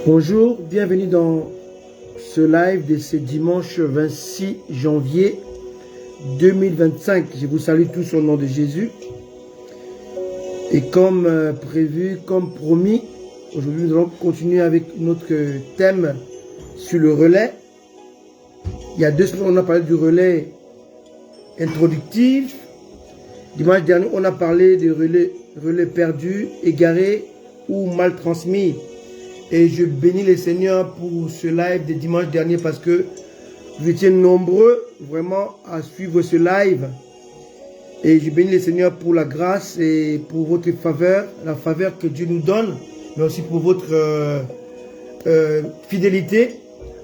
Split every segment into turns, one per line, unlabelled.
Bonjour, bienvenue dans ce live de ce dimanche 26 janvier 2025. Je vous salue tous au nom de Jésus. Et comme prévu, comme promis, aujourd'hui nous allons continuer avec notre thème sur le relais. Il y a 2 semaines, on a parlé du relais introductif. Dimanche dernier, on a parlé du relais perdu, égaré ou mal transmis. Et je bénis le Seigneur pour ce live de dimanche dernier parce que vous étiez nombreux vraiment à suivre ce live. Et je bénis le Seigneur pour la grâce et pour votre faveur, la faveur que Dieu nous donne, mais aussi pour votre fidélité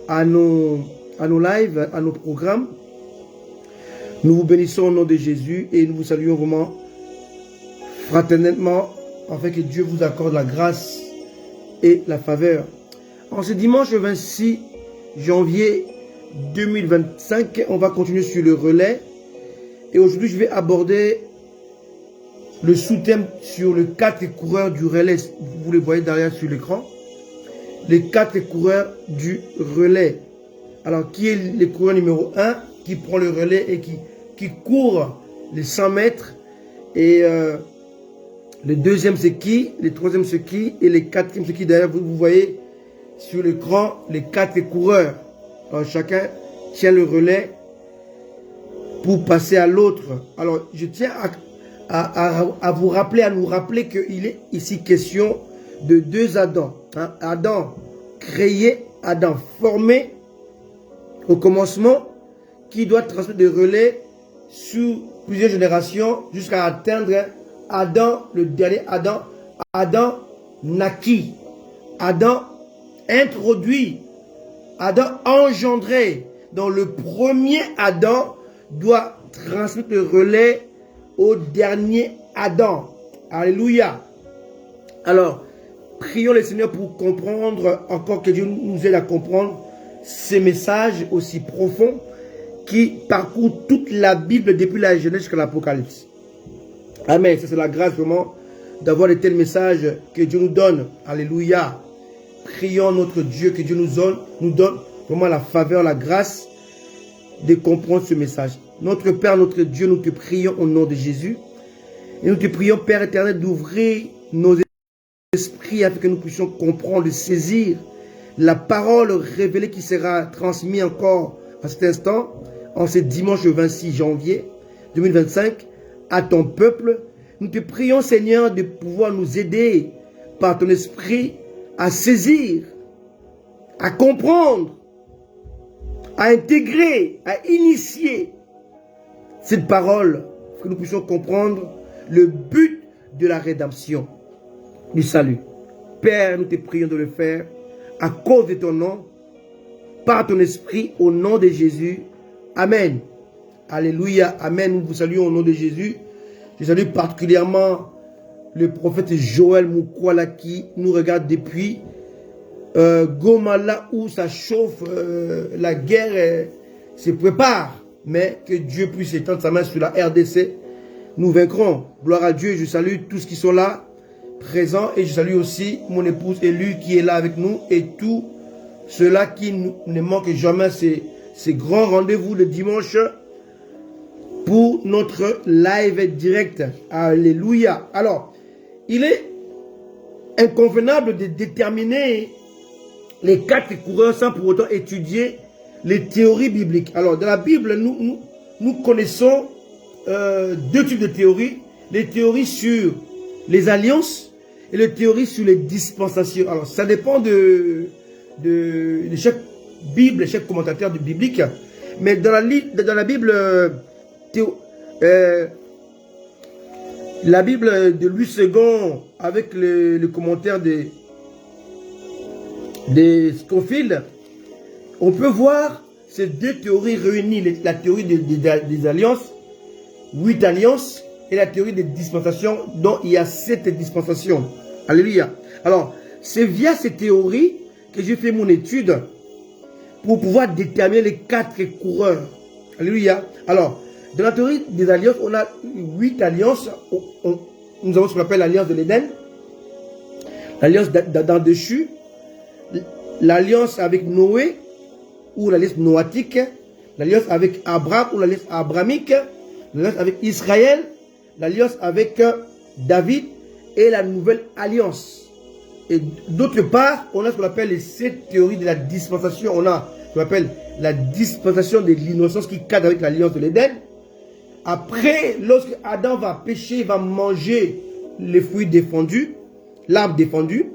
à nos lives, à nos programmes. Nous vous bénissons au nom de Jésus et nous vous saluons vraiment fraternellement afin que Dieu vous accorde la grâce et la faveur. En ce dimanche 26 janvier 2025, on va continuer sur le relais. Et aujourd'hui, je vais aborder le sous-thème sur les 4 coureurs du relais. Vous les voyez derrière sur l'écran. Les 4 coureurs du relais. Alors, qui est le coureur numéro 1 qui prend le relais et qui court les 100 mètres? Et le deuxième c'est qui? Le troisième c'est qui? Et le quatrième c'est qui? D'ailleurs, vous voyez sur l'écran les 4 coureurs. Alors, chacun tient le relais pour passer à l'autre. Alors, je tiens à vous rappeler, à nous rappeler qu'il est ici question de 2 Adams. Hein? Adam créé, Adam formé au commencement, qui doit transmettre des relais sur plusieurs générations jusqu'à atteindre Adam, le dernier Adam. Adam naquit, Adam introduit, Adam engendré. Donc le premier Adam doit transmettre le relais au dernier Adam. Alléluia. Alors, prions le Seigneur pour comprendre, encore que Dieu nous aide à comprendre ces messages aussi profonds qui parcourent toute la Bible depuis la Genèse jusqu'à l'Apocalypse. Amen. Ça, c'est la grâce vraiment d'avoir de tels messages que Dieu nous donne. Alléluia. Prions notre Dieu, que Dieu nous donne vraiment la faveur, la grâce de comprendre ce message. Notre Père, notre Dieu, nous te prions au nom de Jésus. Et nous te prions, Père éternel, d'ouvrir nos esprits afin que nous puissions comprendre, saisir la parole révélée qui sera transmise encore à cet instant, en ce dimanche 26 janvier 2025, à ton peuple. Nous te prions, Seigneur, de pouvoir nous aider par ton esprit à saisir, à comprendre, à intégrer, à initier cette parole, que nous puissions comprendre le but de la rédemption, du salut. Père, nous te prions de le faire à cause de ton nom, par ton esprit, au nom de Jésus. Amen. Alléluia. Amen. Nous vous saluons au nom de Jésus. Je salue particulièrement le prophète Joël Moukwala qui nous regarde depuis Goma, là où ça chauffe, la guerre se prépare. Mais que Dieu puisse étendre sa main sur la RDC. Nous vaincrons. Gloire à Dieu. Je salue tous qui sont là, présents. Et je salue aussi mon épouse élue qui est là avec nous. Et tous ceux-là qui ne manquent jamais ces grands rendez-vous le dimanche pour notre live direct. Alléluia. Alors, il est inconvenable de déterminer les 4 coureurs sans pour autant étudier les théories bibliques. Alors, dans la Bible, nous connaissons 2 types de théories. Les théories sur les alliances et les théories sur les dispensations. Alors, ça dépend de chaque Bible, chaque commentateur du biblique. Mais dans la Bible, la Bible de Louis II, avec le commentaire de Scofield, on peut voir ces 2 théories réunies, la théorie des alliances, 8 alliances, et la théorie des dispensations, dont il y a 7 dispensations. Alléluia. Alors, c'est via ces théories que j'ai fait mon étude pour pouvoir déterminer les 4 coureurs. Alléluia. Alors, dans la théorie des alliances, on a 8 alliances. Nous avons ce qu'on appelle l'alliance de l'Éden, l'alliance d'Adam déchu, l'alliance avec Noé, ou l'alliance noatique, l'alliance avec Abraham, ou l'alliance abrahamique, l'alliance avec Israël, l'alliance avec David, et la nouvelle alliance. Et d'autre part, on a ce qu'on appelle les 7 théories de la dispensation. On a ce qu'on appelle la dispensation de l'innocence qui cadre avec l'alliance de l'Éden. Après, lorsque Adam va pécher, il va manger les fruits défendus, l'arbre défendu,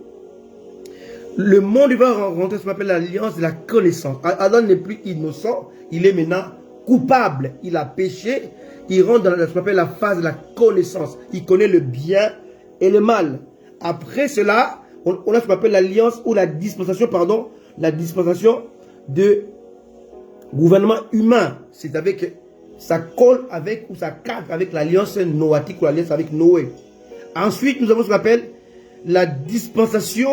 le monde va rentrer ce qu'on appelle l'alliance de la connaissance. Adam n'est plus innocent, il est maintenant coupable. Il a péché, il rentre dans ce qu'on appelle la phase de la connaissance. Il connaît le bien et le mal. Après cela, on a ce qu'on appelle l'alliance ou la dispensation, pardon, la dispensation de gouvernement humain. C'est avec, ça colle avec ou ça cadre avec l'alliance noatique ou l'alliance avec Noé. Ensuite, nous avons ce qu'on appelle la dispensation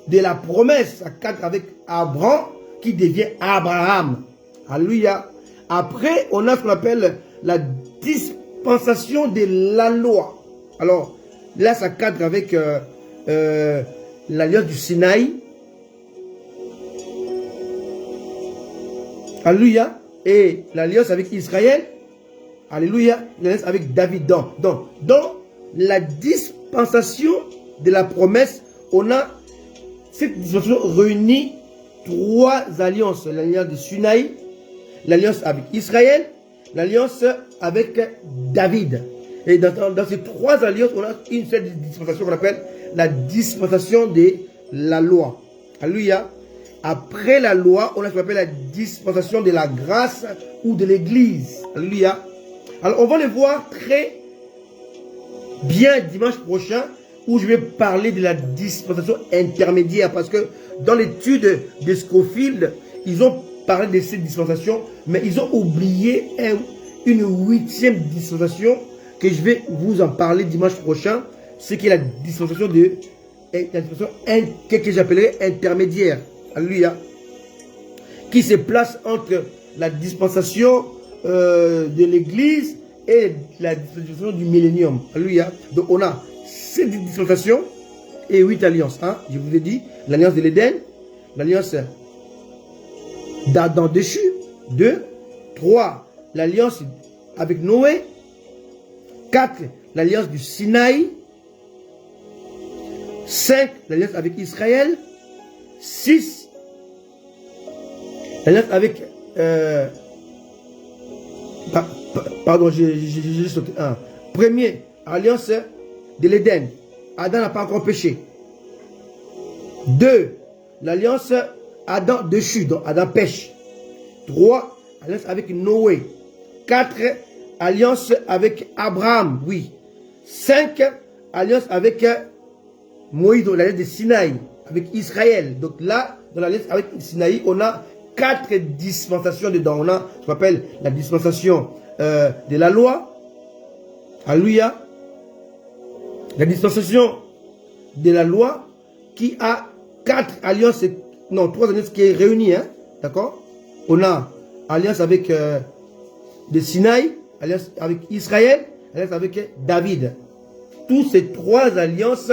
de la promesse. Ça cadre avec Abraham qui devient Abraham. Alléluia. Après, on a ce qu'on appelle la dispensation de la loi. Alors, là, ça cadre avec l'alliance du Sinaï. Alléluia. Et l'alliance avec Israël. Alléluia. L'alliance avec David. Donc, dans la dispensation de la promesse, on a cette dispensation réunit 3 alliances. L'alliance du Sinaï, l'alliance avec Israël, l'alliance avec David. Et dans ces 3 alliances, on a une seule dispensation qu'on appelle la dispensation de la loi. Alléluia. Après la loi, on a ce qu'on appelle la dispensation de la grâce ou de l'église. Alléluia. Alors, on va le voir très bien dimanche prochain où je vais parler de la dispensation intermédiaire. Parce que dans l'étude de Scofield, ils ont parlé de cette dispensation, mais ils ont oublié une 8e dispensation que je vais vous en parler dimanche prochain. C'est qui est la dispensation que j'appellerai intermédiaire. Alléluia. Qui se place entre la dispensation de l'église et la dispensation du millénium. Alléluia. Donc on a 7 dispensations et 8 alliances. Hein? Je vous ai dit, l'alliance de l'Éden, l'alliance d'Adam déchu, 2, 3, l'alliance avec Noé, 4, l'alliance du Sinaï, 5, l'alliance avec Israël, 6, l'alliance avec... pardon, j'ai sauté un. Premier, alliance de l'Éden. Adam n'a pas encore péché. 2, l'alliance Adam déchu, donc Adam pêche. 3, alliance avec Noé. 4, alliance avec Abraham, oui. 5, alliance avec Moïse, donc l'alliance de Sinaï, avec Israël. Donc là, dans l'alliance avec Sinaï, on a 4 dispensations dedans. On a ce qu'on appelle la dispensation de la loi. Alléluia. La dispensation de la loi qui a 4 alliances, non, 3 alliances qui est réunies, hein, d'accord? On a alliance avec de Sinaï, alliance avec Israël, alliance avec David. Tous ces 3 alliances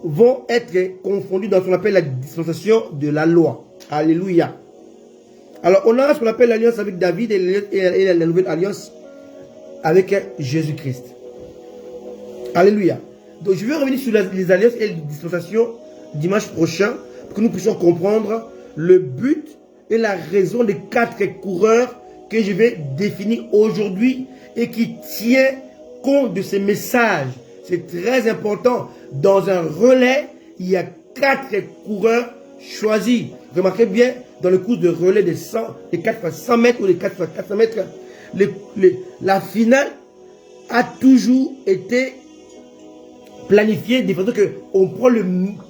vont être confondues dans ce qu'on appelle la dispensation de la loi. Alléluia. Alors, on a ce qu'on appelle l'alliance avec David et la nouvelle alliance avec Jésus-Christ. Alléluia. Donc, je vais revenir sur les alliances et les dispensations dimanche prochain pour que nous puissions comprendre le but et la raison des 4 coureurs que je vais définir aujourd'hui et qui tient compte de ces messages. C'est très important. Dans un relais, il y a 4 coureurs choisis. Remarquez bien, dans le cours de relais de 4 fois 100 mètres ou de 4 fois 400 mètres, la finale a toujours été planifiée de façon qu'on prend le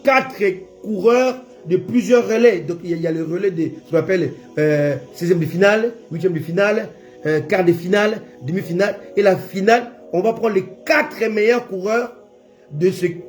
4 coureurs de plusieurs relais. Donc il y a le relais de ce qu'on appelle 16e de finale, 8e de finale, quart de finale, demi-finale. Et la finale, on va prendre les 4 meilleurs coureurs de ces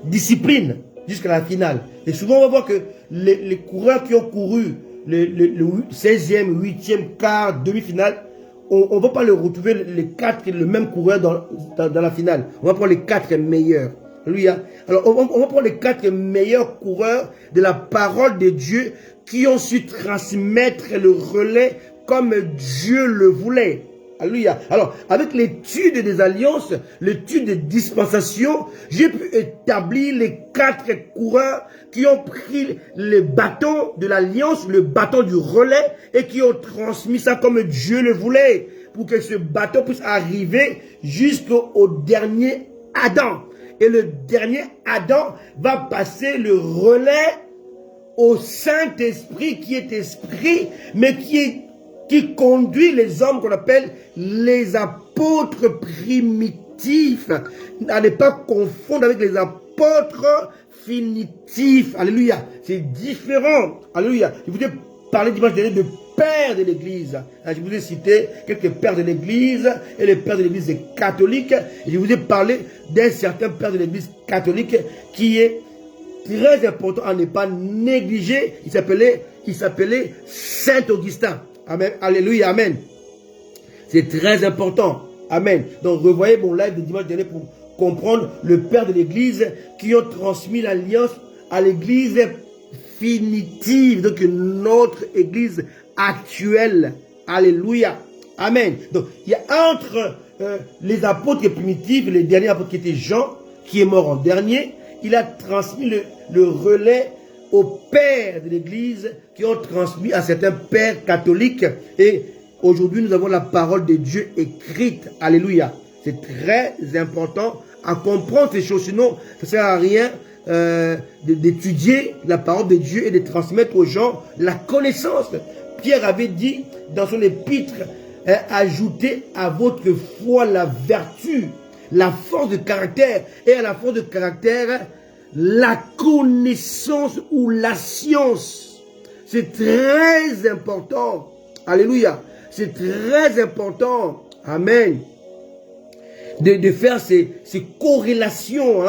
disciplines jusqu'à la finale. Et souvent, on va voir que les coureurs qui ont couru le 16e, 8e, quart, demi-finale, on ne va pas le retrouver les 4, le même coureur dans la finale. On va prendre les 4 meilleurs. Alléluia. Alors, on va prendre les 4 meilleurs coureurs de la parole de Dieu qui ont su transmettre le relais comme Dieu le voulait. Alléluia. Alors, avec l'étude des alliances, l'étude des dispensations, j'ai pu établir les 4 coureurs qui ont pris le bâton de l'alliance, le bâton du relais, et qui ont transmis ça comme Dieu le voulait, pour que ce bâton puisse arriver jusqu'au dernier Adam. Et le dernier Adam va passer le relais au Saint-Esprit qui est esprit, mais qui conduit les hommes qu'on appelle les apôtres primitifs. À ne pas confondre avec les apôtres finitifs. Alléluia. C'est différent. Alléluia. Je vous ai parlé dimanche dernier de pères de l'Église. Je vous ai cité quelques pères de l'Église et les pères de l'Église catholique. Et je vous ai parlé d'un certain père de l'Église catholique qui est très important à ne pas négliger. Il s'appelait Saint Augustin. Amen. Alléluia. Amen. C'est très important. Amen. Donc, revoyez mon live de dimanche dernier pour comprendre le père de l'Église qui ont transmis l'alliance à l'Église finitive. Donc, notre Église actuelle. Alléluia. Amen. Donc, il y a entre les apôtres primitifs, les derniers apôtres qui étaient Jean, qui est mort en dernier, il a transmis le relais aux pères de l'Église qui ont transmis à certains pères catholiques. Et aujourd'hui, nous avons la parole de Dieu écrite. Alléluia. C'est très important à comprendre ces choses. Sinon, ça ne sert à rien d'étudier la parole de Dieu et de transmettre aux gens la connaissance. Pierre avait dit dans son épître, ajoutez à votre foi la vertu, la force de caractère, et à la force de caractère, la connaissance ou la science. C'est très important. Alléluia. C'est très important. Amen. De faire ces corrélations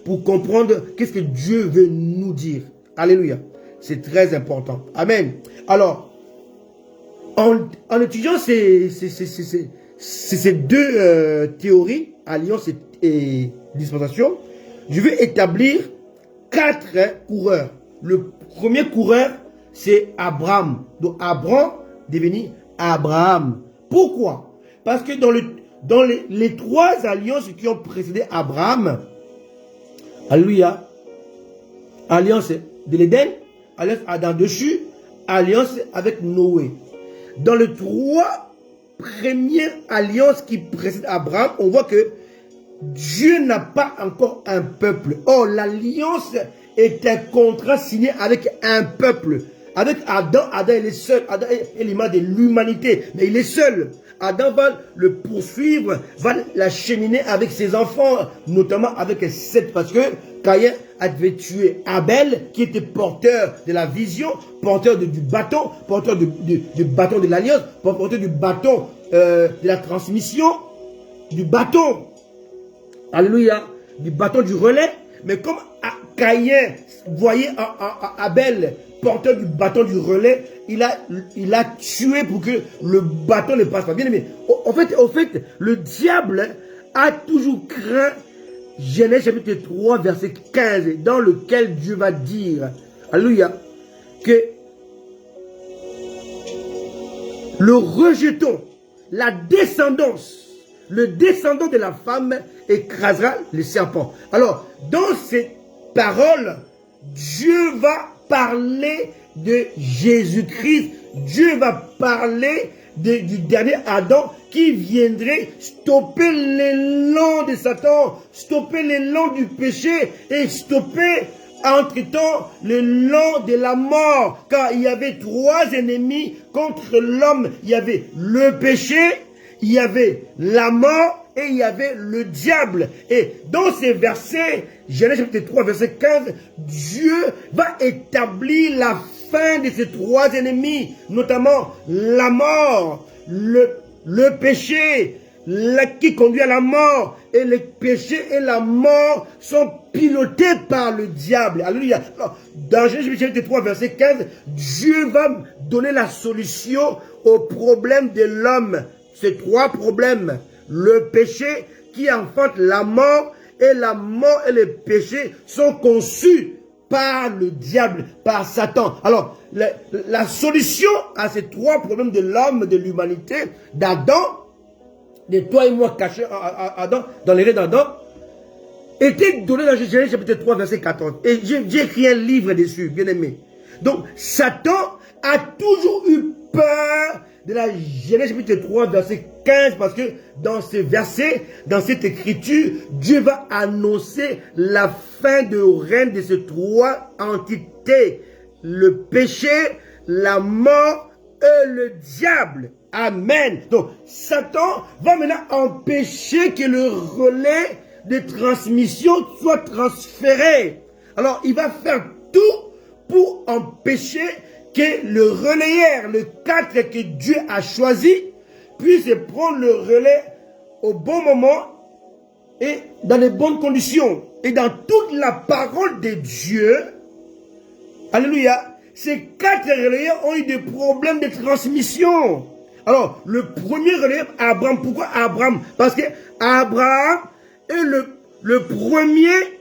pour comprendre qu'est-ce que Dieu veut nous dire. Alléluia. C'est très important. Amen. Alors, en étudiant ces 2 théories, alliance et dispensation, je vais établir 4 coureurs. Le premier coureur, c'est Abraham. Donc, Abraham devenu Abraham. Pourquoi? Parce que dans les 3 alliances qui ont précédé Abraham, alléluia, alliance de l'Éden, alliance Adam dessus, alliance avec Noé. Dans les 3 premières alliances qui précèdent Abraham, on voit que Dieu n'a pas encore un peuple. Or, l'alliance est un contrat signé avec un peuple. Avec Adam, Adam il est seul. Adam est l'image de l'humanité, mais il est seul. Adam va le poursuivre, va l'acheminer avec ses enfants, notamment avec Seth, parce que Caïn avait tué Abel, qui était porteur de la vision, porteur du bâton, porteur du bâton de l'alliance, porteur du bâton de la transmission, du bâton. Alléluia, du bâton du relais. Mais comme Caïn voyait Abel porteur du bâton du relais, il a tué pour que le bâton ne passe pas. Bien aimé, en fait, le diable a toujours craint Genèse chapitre 3 verset 15, dans lequel Dieu va dire, alléluia, que le rejeton, la descendance, le descendant de la femme écrasera le serpent. Alors, dans cette parole, Dieu va parler de Jésus-Christ. Dieu va parler du dernier Adam qui viendrait stopper l'élan de Satan, stopper l'élan du péché et stopper entre-temps l'élan de la mort. Car il y avait 3 ennemis contre l'homme. Il y avait le péché, il y avait la mort et il y avait le diable. Et dans ces versets, Genèse chapitre 3, verset 15, Dieu va établir la fin de ces 3 ennemis, notamment la mort, le péché, qui conduit à la mort. Et le péché et la mort sont pilotés par le diable. Alléluia. Alors, dans Genèse chapitre 3, verset 15, Dieu va donner la solution au problème de l'homme. Ces 3 problèmes. Le péché qui enfante la mort et la mort et le péché sont conçus par le diable, par Satan. Alors, la solution à ces trois problèmes de l'homme, de l'humanité, d'Adam, de toi et moi cachés Adam, dans les rêves d'Adam, était donnée dans Genèse chapitre 3, verset 14. Et j'ai écrit un livre dessus, bien aimé. Donc, Satan a toujours eu peur de la Genèse chapitre 3, verset 15, parce que dans ce verset, dans cette écriture, Dieu va annoncer la fin de règne de ces trois entités. Le péché, la mort et le diable. Amen. Donc, Satan va maintenant empêcher que le relais de transmission soit transféré. Alors, il va faire tout pour empêcher que le relayeur, le 4 que Dieu a choisi, puisse prendre le relais au bon moment et dans les bonnes conditions. Et dans toute la parole de Dieu, alléluia, ces 4 relayeurs ont eu des problèmes de transmission. Alors, le premier relayeur, Abraham. Pourquoi Abraham? Parce que Abraham est le premier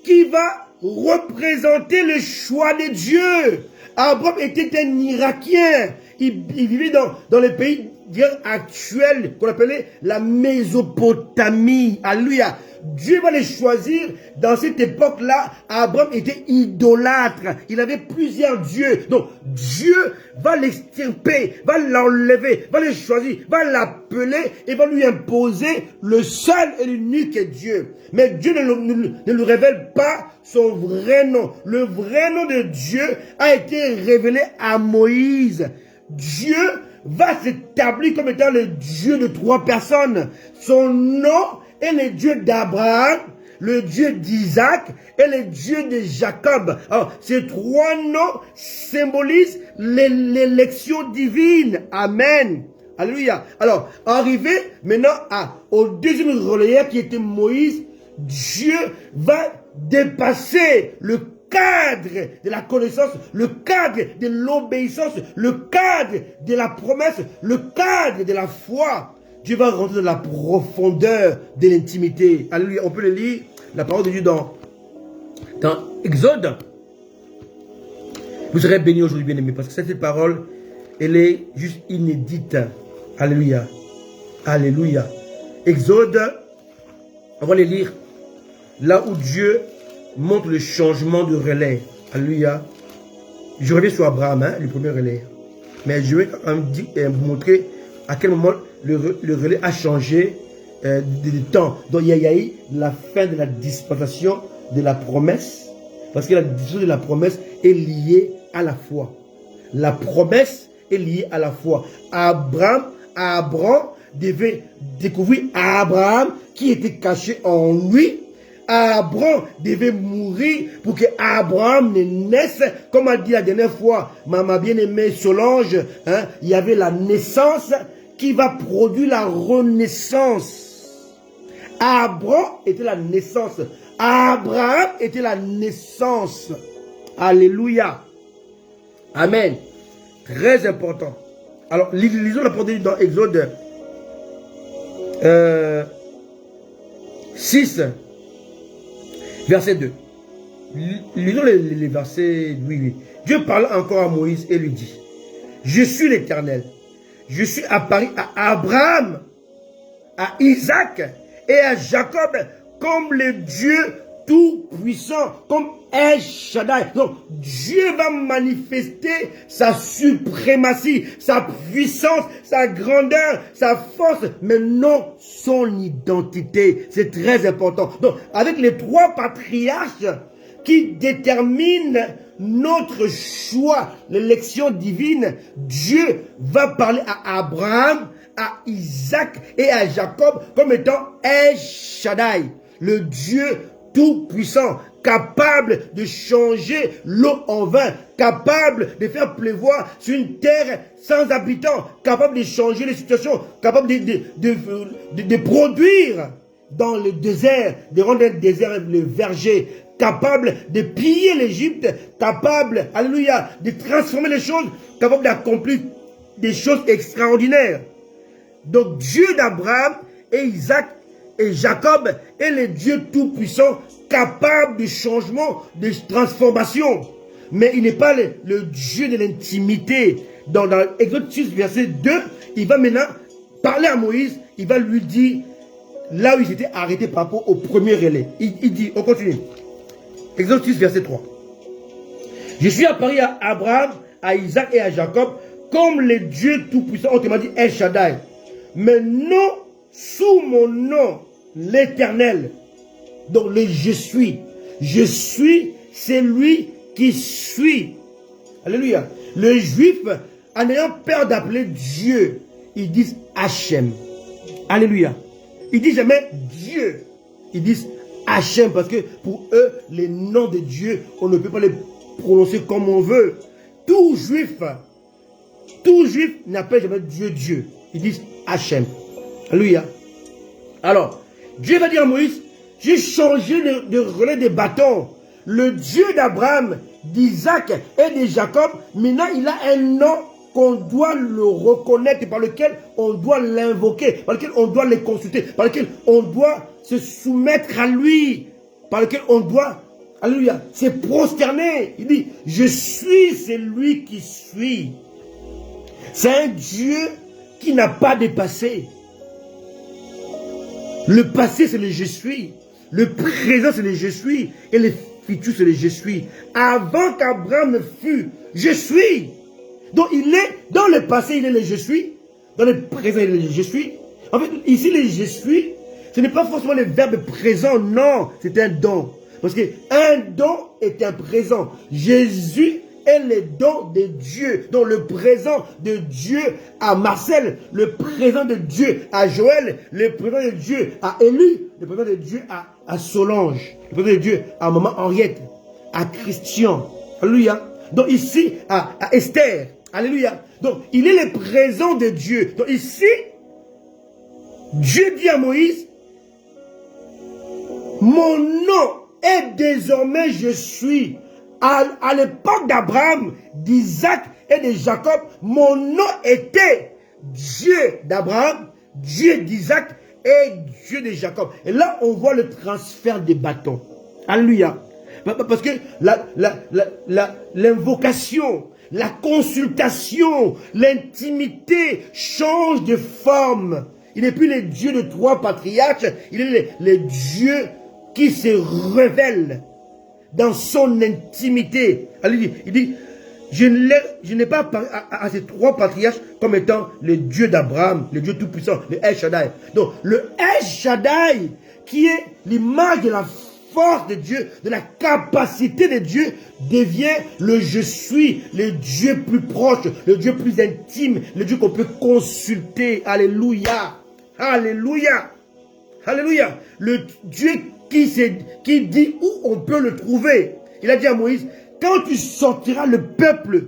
qui va représenter le choix de Dieu. Abraham était un Irakien. Il vivait dans les pays actuels qu'on appelait la Mésopotamie. Alléluia. Dieu va les choisir. Dans cette époque-là, Abraham était idolâtre. Il avait plusieurs dieux. Donc, Dieu va l'extirper, va l'enlever, va le choisir, va l'appeler et va lui imposer le seul et l'unique Dieu. Mais Dieu ne lui révèle pas son vrai nom. Le vrai nom de Dieu a été révélé à Moïse. Dieu va s'établir comme étant le Dieu de 3 personnes. Son nom est le Dieu d'Abraham, le Dieu d'Isaac et le Dieu de Jacob. Alors, ces 3 noms symbolisent l'élection divine. Amen. Alléluia. Alors, arrivé maintenant au deuxième relayeur qui était Moïse, Dieu va dépasser le cadre de la connaissance, le cadre de l'obéissance, le cadre de la promesse, le cadre de la foi. Dieu va rentrer dans la profondeur de l'intimité. Alléluia. On peut le lire, la parole de Dieu dans Exode. Vous serez bénis aujourd'hui, bien-aimés, parce que cette parole, elle est juste inédite. Alléluia. Alléluia. Exode, on va les lire là où Dieu montre le changement de relais. Alléluia. Je reviens sur Abraham, le premier relais. Mais je vais vous montrer à quel moment le relais a changé de temps. Donc il y a eu la fin de la dispensation de la promesse. Parce que la dispensation de la promesse est liée à la foi. La promesse est liée à la foi. Abraham devait découvrir Abraham qui était caché en lui. Abraham devait mourir pour que Abraham ne naisse. Comme a dit la dernière fois ma bien-aimée Solange, il y avait la naissance qui va produire la renaissance. Abraham était la naissance. Abraham était la naissance. Alléluia. Amen. Très important. Alors, lisons la parole de Dieu dans Exode 6, verset 2. Lisons les versets. Oui. Dieu parle encore à Moïse et lui dit: je suis l'Éternel. Je suis apparu à Abraham, à Isaac et à Jacob comme le Dieu tout-puissant, comme El Shaddai. Donc, Dieu va manifester sa suprématie, sa puissance, sa grandeur, sa force, mais non son identité. C'est très important. Donc, avec les 3 patriarches qui déterminent notre choix, l'élection divine, Dieu va parler à Abraham, à Isaac et à Jacob comme étant El Shaddai, le Dieu tout-puissant, capable de changer l'eau en vin, capable de faire pleuvoir sur une terre sans habitants, capable de changer les situations, capable de produire dans le désert, de rendre un désert le verger, capable de piller l'Égypte, capable, alléluia, de transformer les choses, capable d'accomplir des choses extraordinaires. Donc Dieu d'Abraham et Isaac et Jacob est le Dieu tout-puissant, capable de changement, de transformation. Mais il n'est pas le Dieu de l'intimité. Dans Exode 6, verset 2, il va maintenant parler à Moïse, il va lui dire, là où il s'était arrêté par rapport au premier relais. Il dit, on continue. Exode 6, verset 3. Je suis apparu à Abraham, à Isaac et à Jacob, comme les dieux tout-puissants, on m'a dit El Shaddai. Mais non sous mon nom, l'Éternel. Donc le je suis. Je suis, c'est lui qui suit. Alléluia. Le juif, en ayant peur d'appeler Dieu, ils disent Hachem. Alléluia. Ils disent jamais Dieu. Ils disent Hachem parce que pour eux, les noms de Dieu, on ne peut pas les prononcer comme on veut. Tout juif n'appelle jamais Dieu Dieu. Ils disent Hachem. Alléluia. Alors, Dieu va dire à Moïse, j'ai changé de relais des bâtons. Le Dieu d'Abraham, d'Isaac et de Jacob, maintenant il a un nom qu'on doit le reconnaître, par lequel on doit l'invoquer, par lequel on doit le consulter, par lequel on doit se soumettre à lui, par lequel on doit, alléluia, se prosterner. Il dit, je suis celui qui suis. C'est un Dieu qui n'a pas de passé. Le passé, c'est le je suis. Le présent, c'est le je suis. Et le futur, c'est le je suis. Avant qu'Abraham ne fût, je suis. Donc, il est, dans le passé, il est le je suis. Dans le présent, il est le je suis. En fait, ici, le je suis, ce n'est pas forcément le verbe présent, non. C'est un don. Parce qu'un don est un présent. Jésus est le don de Dieu. Donc le présent de Dieu à Marcel, le présent de Dieu à Joël, le présent de Dieu à Élu, le présent de Dieu à Solange, le présent de Dieu à Maman Henriette, à Christian. Alléluia. Donc ici à Esther. Alléluia. Donc il est le présent de Dieu. Donc ici, Dieu dit à Moïse, mon nom est désormais je suis. À l'époque d'Abraham, d'Isaac et de Jacob, mon nom était Dieu d'Abraham, Dieu d'Isaac et Dieu de Jacob. Et là, on voit le transfert des bâtons. Alléluia. Parce que l'invocation, la consultation, l'intimité change de forme. Il n'est plus le Dieu de trois patriarches, il est le Dieu qui se révèle dans son intimité. Il dit, je n'ai pas parlé à ces trois patriarches comme étant le Dieu d'Abraham, le Dieu tout-puissant, le El Shaddai. Donc, le El Shaddai, qui est l'image de la force de Dieu, de la capacité de Dieu, devient le je suis, le Dieu plus proche, le Dieu plus intime, le Dieu qu'on peut consulter. Alléluia. Alléluia. Alléluia. Le Dieu qui dit où on peut le trouver. Il a dit à Moïse, quand tu sortiras le peuple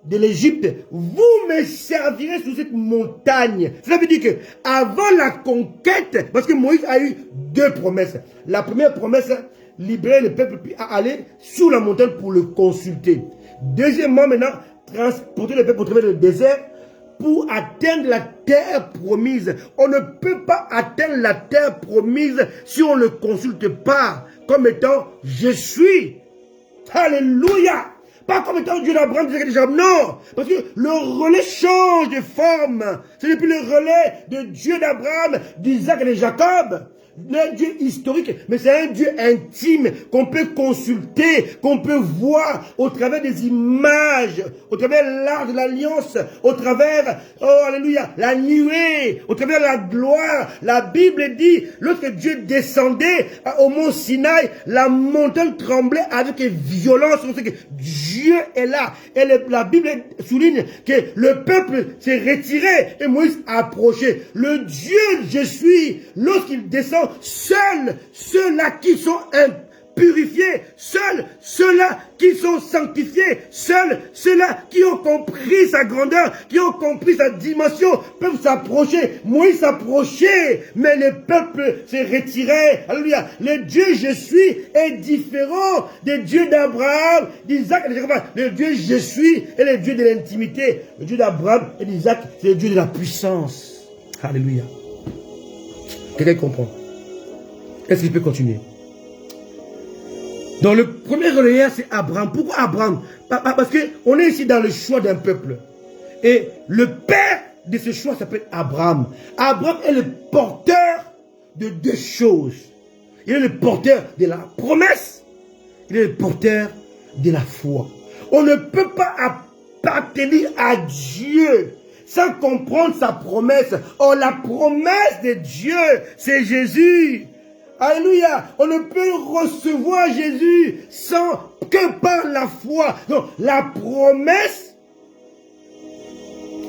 de l'Égypte, vous me servirez sur cette montagne. Cela veut dire que avant la conquête, parce que Moïse a eu deux promesses. La première promesse, libérer le peuple puis aller sur la montagne pour le consulter. Deuxièmement, maintenant, transporter le peuple au travers du désert pour atteindre la terre promise. On ne peut pas atteindre la terre promise si on ne le consulte pas comme étant je suis. Alléluia. Pas comme étant Dieu d'Abraham, d'Isaac et de Jacob. Non. Parce que le relais change de forme. Ce n'est plus le relais de Dieu d'Abraham, d'Isaac et de Jacob. Un Dieu historique, mais c'est un Dieu intime qu'on peut consulter, qu'on peut voir au travers des images, au travers de l'art de l'alliance, au travers, oh alléluia, la nuée, au travers de la gloire. La Bible dit, lorsque Dieu descendait au mont Sinaï, la montagne tremblait avec violence. On sait que Dieu est là. Et la Bible souligne que le peuple s'est retiré et Moïse a approché. Le Dieu je suis, lorsqu'il descend, seuls ceux-là qui sont purifiés, seuls ceux-là qui sont sanctifiés, seuls ceux-là qui ont compris sa grandeur, qui ont compris sa dimension, peuvent s'approcher. Moïse s'approchait, mais le peuple s'est retiré. Alléluia. Le Dieu je suis est différent des dieux d'Abraham, d'Isaac et de Jacob. Le Dieu je suis est le Dieu de l'intimité. Le Dieu d'Abraham et d'Isaac, c'est le Dieu de la puissance. Alléluia. Quelqu'un comprend? Est-ce qu'il peut continuer? Donc le premier relayeur, c'est Abraham. Pourquoi Abraham? Parce qu'on est ici dans le choix d'un peuple. Et le père de ce choix s'appelle Abraham. Abraham est le porteur de deux choses. Il est le porteur de la promesse. Il est le porteur de la foi. On ne peut pas appartenir à Dieu sans comprendre sa promesse. Or, la promesse de Dieu, c'est Jésus. Alléluia. On ne peut recevoir Jésus sans que par la foi. Donc, la promesse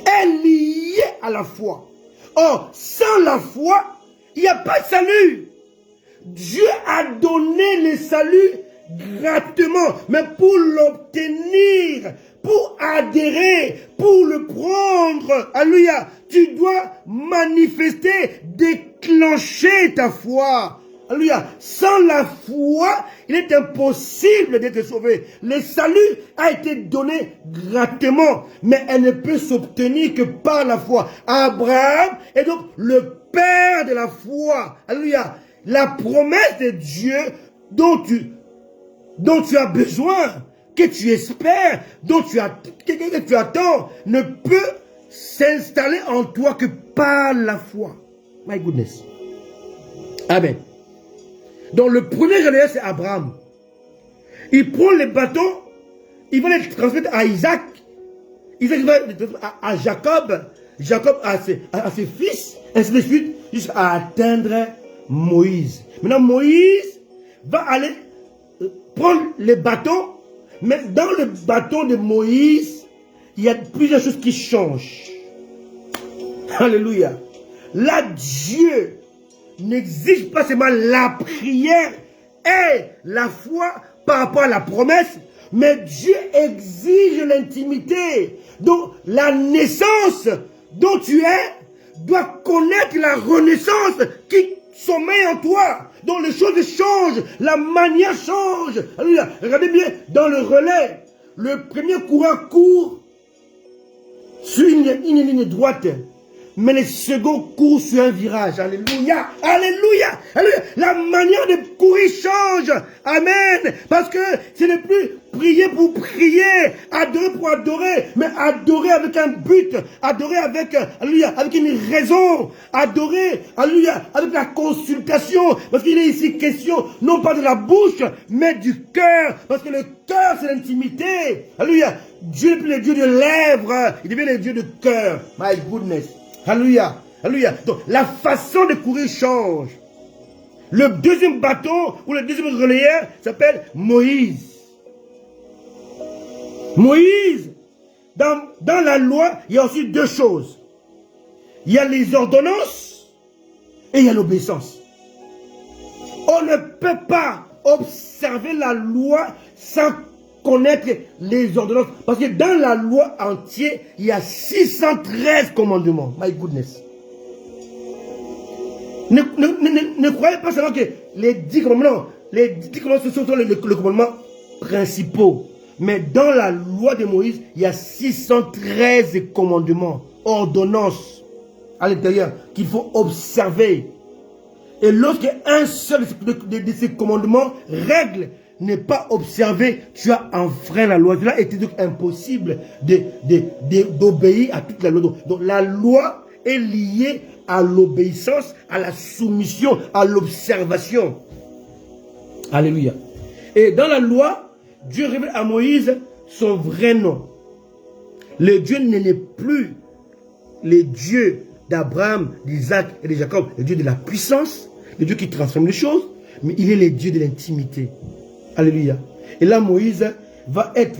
est liée à la foi. Or, sans la foi, il n'y a pas de salut. Dieu a donné le salut gratuitement, mais pour l'obtenir, pour adhérer, pour le prendre, alléluia, tu dois manifester, déclencher ta foi. Alléluia. Sans la foi, il est impossible d'être sauvé. Le salut a été donné gratuitement, mais elle ne peut s'obtenir que par la foi. Abraham est donc le père de la foi. Alléluia. La promesse de Dieu dont tu as besoin, que tu espères, que tu attends, ne peut s'installer en toi que par la foi. My goodness. Amen. Donc le premier relayeur, c'est Abraham. Il prend les bâtons, il va les transmettre à Isaac. Isaac va les transmettre à Jacob. Jacob à ses fils, ainsi de suite, jusqu'à atteindre Moïse. Maintenant, Moïse va aller prendre les bâtons, mais dans le bâton de Moïse, il y a plusieurs choses qui changent. Alléluia. Là, Dieu n'exige pas seulement la prière et la foi par rapport à la promesse, mais Dieu exige l'intimité. Donc, la naissance dont tu es doit connaître la renaissance qui sommeille en toi. Donc, les choses changent, la manière change. Alléluia. Regardez bien, dans le relais, le premier coureur court sur une ligne droite. Mais les seconds courent sur un virage. Alléluia. Alléluia. Alléluia. La manière de courir change. Amen. Parce que ce n'est plus prier pour prier, adorer pour adorer, mais adorer avec un but, adorer avec, alléluia, avec une raison, adorer, alléluia, avec la consultation. Parce qu'il est ici question, non pas de la bouche, mais du cœur. Parce que le cœur, c'est l'intimité. Alléluia. Dieu n'est plus le Dieu de lèvres, il devient le Dieu de cœur. My goodness. Alléluia, alléluia. Donc, la façon de courir change. Le deuxième bâton, ou le deuxième relayeur, s'appelle Moïse. Moïse, dans la loi, il y a aussi deux choses. Il y a les ordonnances et il y a l'obéissance. On ne peut pas observer la loi sans connaître les ordonnances. Parce que dans la loi entière, il y a 613 commandements. My goodness. Ne croyez pas seulement que les 10 commandements, ce sont les commandements principaux. Mais dans la loi de Moïse, il y a 613 commandements, ordonnances à l'intérieur qu'il faut observer. Et lorsque un seul de ces commandements, règle, n'est pas observé, tu as enfreint la loi. Cela était donc impossible d'obéir à toute la loi. Donc la loi est liée à l'obéissance, à la soumission, à l'observation. Alléluia. Et dans la loi, Dieu révèle à Moïse son vrai nom. Le Dieu n'est plus le Dieu d'Abraham, d'Isaac et de Jacob, le Dieu de la puissance, le Dieu qui transforme les choses, mais il est le Dieu de l'intimité. Alléluia. Et là, Moïse va être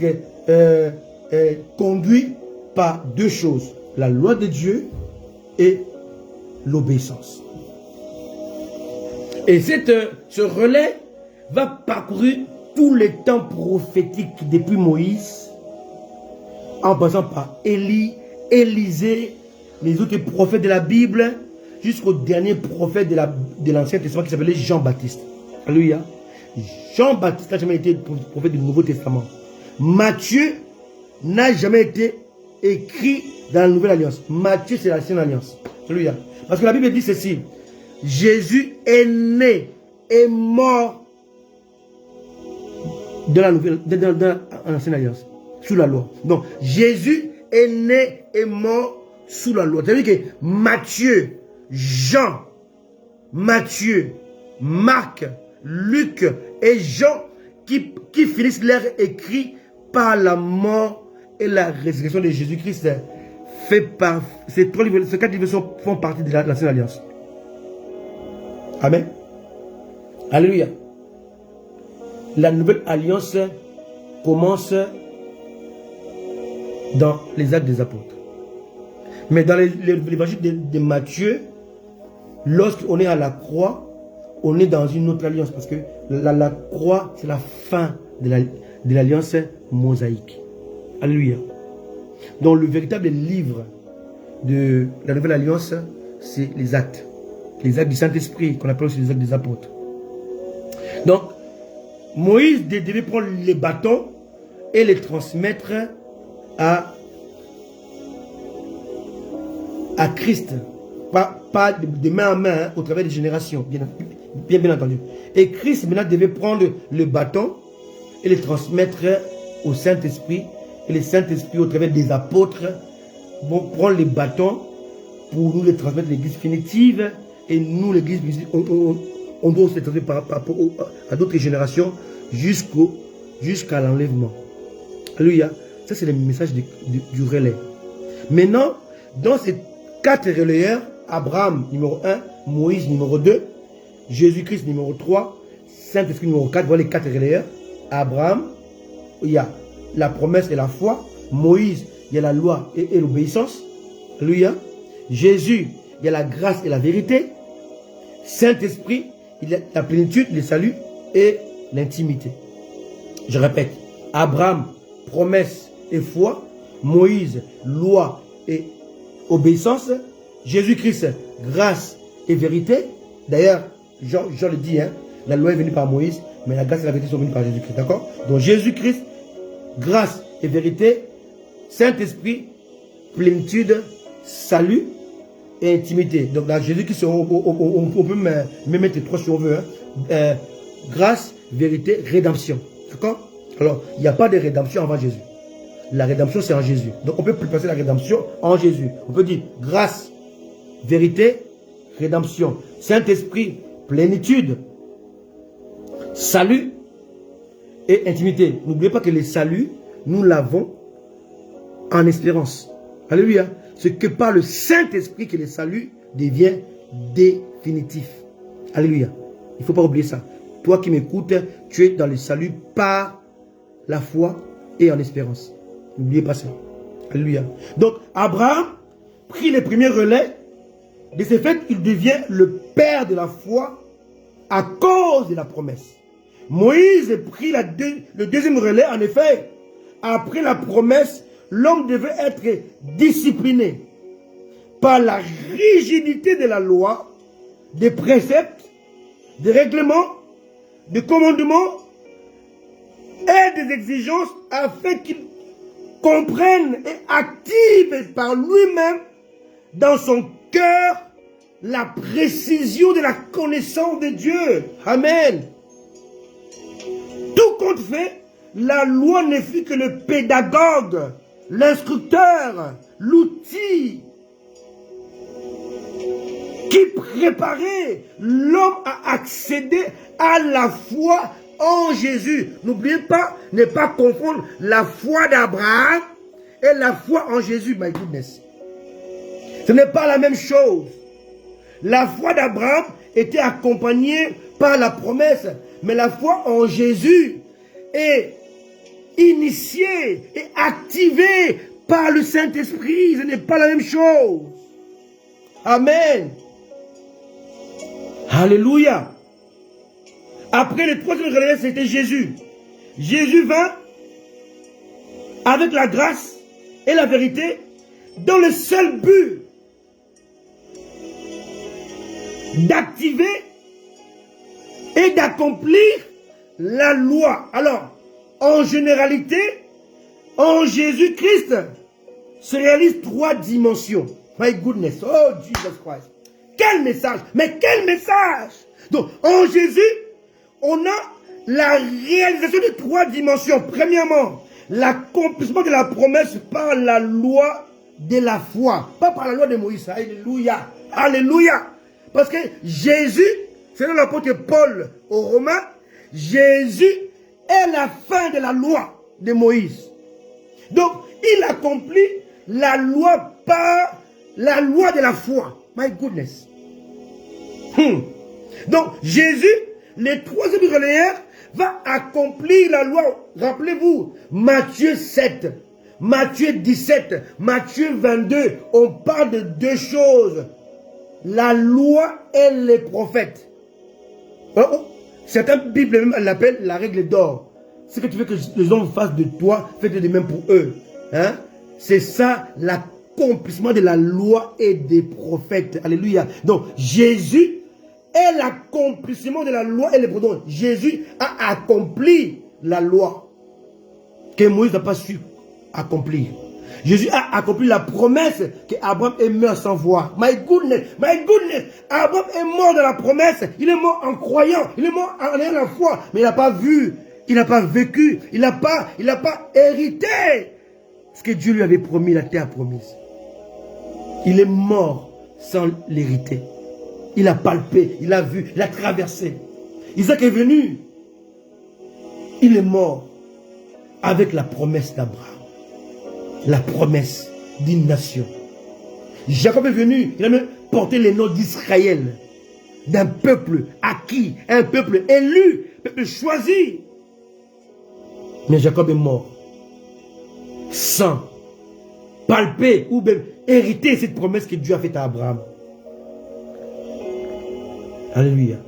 conduit par deux choses. La loi de Dieu et l'obéissance. Et ce relais va parcourir tous les temps prophétiques depuis Moïse, en passant par Élie, Élisée, les autres prophètes de la Bible, jusqu'au dernier prophète de l'Ancien Testament qui s'appelait Jean-Baptiste. Alléluia. Jean-Baptiste n'a jamais été prophète du Nouveau Testament. Matthieu n'a jamais été écrit dans la Nouvelle Alliance. Matthieu, c'est l'Ancienne Alliance. Alléluia. Parce que la Bible dit ceci. Jésus est né est mort dans l'ancienne alliance, sous la loi. Donc, Jésus est né et mort sous la loi. C'est-à-dire que Matthieu, Jean, Matthieu, Marc, Luc et Jean qui finissent leur écrit par la mort et la résurrection de Jésus-Christ. Ces 4 livres font partie de l'ancienne alliance. Amen. Alléluia. La nouvelle alliance commence dans les actes des apôtres. Mais dans l'évangile de Matthieu, lorsqu'on est à la croix, on est dans une autre alliance. Parce que la croix, c'est la fin de l'alliance mosaïque. Alléluia. Donc le véritable livre de la nouvelle alliance, c'est les actes. Les actes du Saint-Esprit, qu'on appelle aussi les actes des apôtres. Donc, Moïse devait prendre les bâtons et les transmettre à Christ. Pas de main en main, hein, au travers des générations, bien entendu. Et Christ maintenant devait prendre le bâton et les transmettre au Saint-Esprit. Et le Saint-Esprit, au travers des apôtres, vont prendre les bâtons pour nous les transmettre à l'église définitive. Et nous, l'église, on doit se transmettre par rapport à d'autres générations jusqu'à l'enlèvement. Alléluia. Ça, c'est le message du relais. Maintenant, dans ces 4 relayeurs, Abraham numéro 1, Moïse numéro 2, Jésus-Christ numéro 3, Saint-Esprit numéro 4, voilà les 4 relayeurs. Abraham, il y a la promesse et la foi. Moïse, il y a la loi et l'obéissance. Alléluia. Jésus, il y a la grâce et la vérité. Saint-Esprit, il y a la plénitude, le salut et l'intimité. Je répète, Abraham, promesse et foi. Moïse, loi et obéissance. Jésus-Christ, grâce et vérité. D'ailleurs, Jean le dit, hein, la loi est venue par Moïse, mais la grâce et la vérité sont venues par Jésus-Christ. D'accord? Donc Jésus-Christ, grâce et vérité. Saint-Esprit, plénitude, salut et intimité. Donc dans Jésus-Christ, on peut même mettre les 3 si on veut. Hein. Grâce, vérité, rédemption. D'accord? Alors, il n'y a pas de rédemption avant Jésus. La rédemption, c'est en Jésus. Donc on peut placer la rédemption en Jésus. On peut dire grâce, vérité, rédemption. Saint-Esprit, plénitude, salut et intimité. N'oubliez pas que le salut, nous l'avons en espérance. Alléluia. C'est que par le Saint-Esprit que le salut devient définitif. Alléluia. Il ne faut pas oublier ça. Toi qui m'écoutes, tu es dans le salut par la foi et en espérance. N'oubliez pas ça. Alléluia. Donc, Abraham prit les premiers relais. De ce fait, il devient le père de la foi à cause de la promesse. Moïse prit le deuxième relais. En effet, après la promesse, l'homme devait être discipliné par la rigidité de la loi, des préceptes, des règlements, des commandements et des exigences afin qu'il comprenne et active par lui-même dans son cœur la précision de la connaissance de Dieu. Amen. Tout compte fait, la loi ne fut que le pédagogue, l'instructeur, l'outil qui préparait l'homme à accéder à la foi en Jésus. N'oubliez pas, ne pas confondre la foi d'Abraham et la foi en Jésus. My goodness. Ce n'est pas la même chose. La foi d'Abraham était accompagnée par la promesse, mais la foi en Jésus est initiée et activée par le Saint-Esprit. Ce n'est pas la même chose. Amen. Alléluia. Après le troisième relais, c'était Jésus. Jésus vint avec la grâce et la vérité dans le seul but d'activer et d'accomplir la loi. Alors, en généralité, en Jésus-Christ se réalisent 3 dimensions. My goodness, oh Jesus Christ. Quel message, mais quel message! Donc, en Jésus, on a la réalisation de 3 dimensions. Premièrement, l'accomplissement de la promesse par la loi de la foi. Pas par la loi de Moïse. Alléluia. Alléluia. Parce que Jésus, selon l'apôtre Paul aux Romains, Jésus est la fin de la loi de Moïse. Donc, il accomplit la loi par la loi de la foi. My goodness. Donc, Jésus, le 3e relayeur, va accomplir la loi. Rappelez-vous, Matthieu 7, Matthieu 17, Matthieu 22, on parle de 2 choses. La loi et les prophètes. Certaines Bibles l'appellent la règle d'or. Ce que tu veux que les hommes fassent de toi, fais-le de même pour eux. Hein? C'est ça l'accomplissement de la loi et des prophètes. Alléluia. Donc, Jésus est l'accomplissement de la loi et les prophètes. Jésus a accompli la loi que Moïse n'a pas su accomplir. Jésus a accompli la promesse qu'Abraham est mort sans voir. My goodness, my goodness. Abraham est mort dans la promesse. Il est mort en croyant. Il est mort en ayant la foi. Mais il n'a pas vu. Il n'a pas vécu. Il n'a pas hérité ce que Dieu lui avait promis, la terre promise. Il est mort sans l'hériter. Il a palpé, il a vu, il a traversé. Isaac est venu. Il est mort avec la promesse d'Abraham. La promesse d'une nation. Jacob est venu, il a même porté les noms d'Israël, d'un peuple acquis, un peuple élu, un peuple choisi. Mais Jacob est mort sans palper ou même hériter cette promesse que Dieu a faite à Abraham. Alléluia.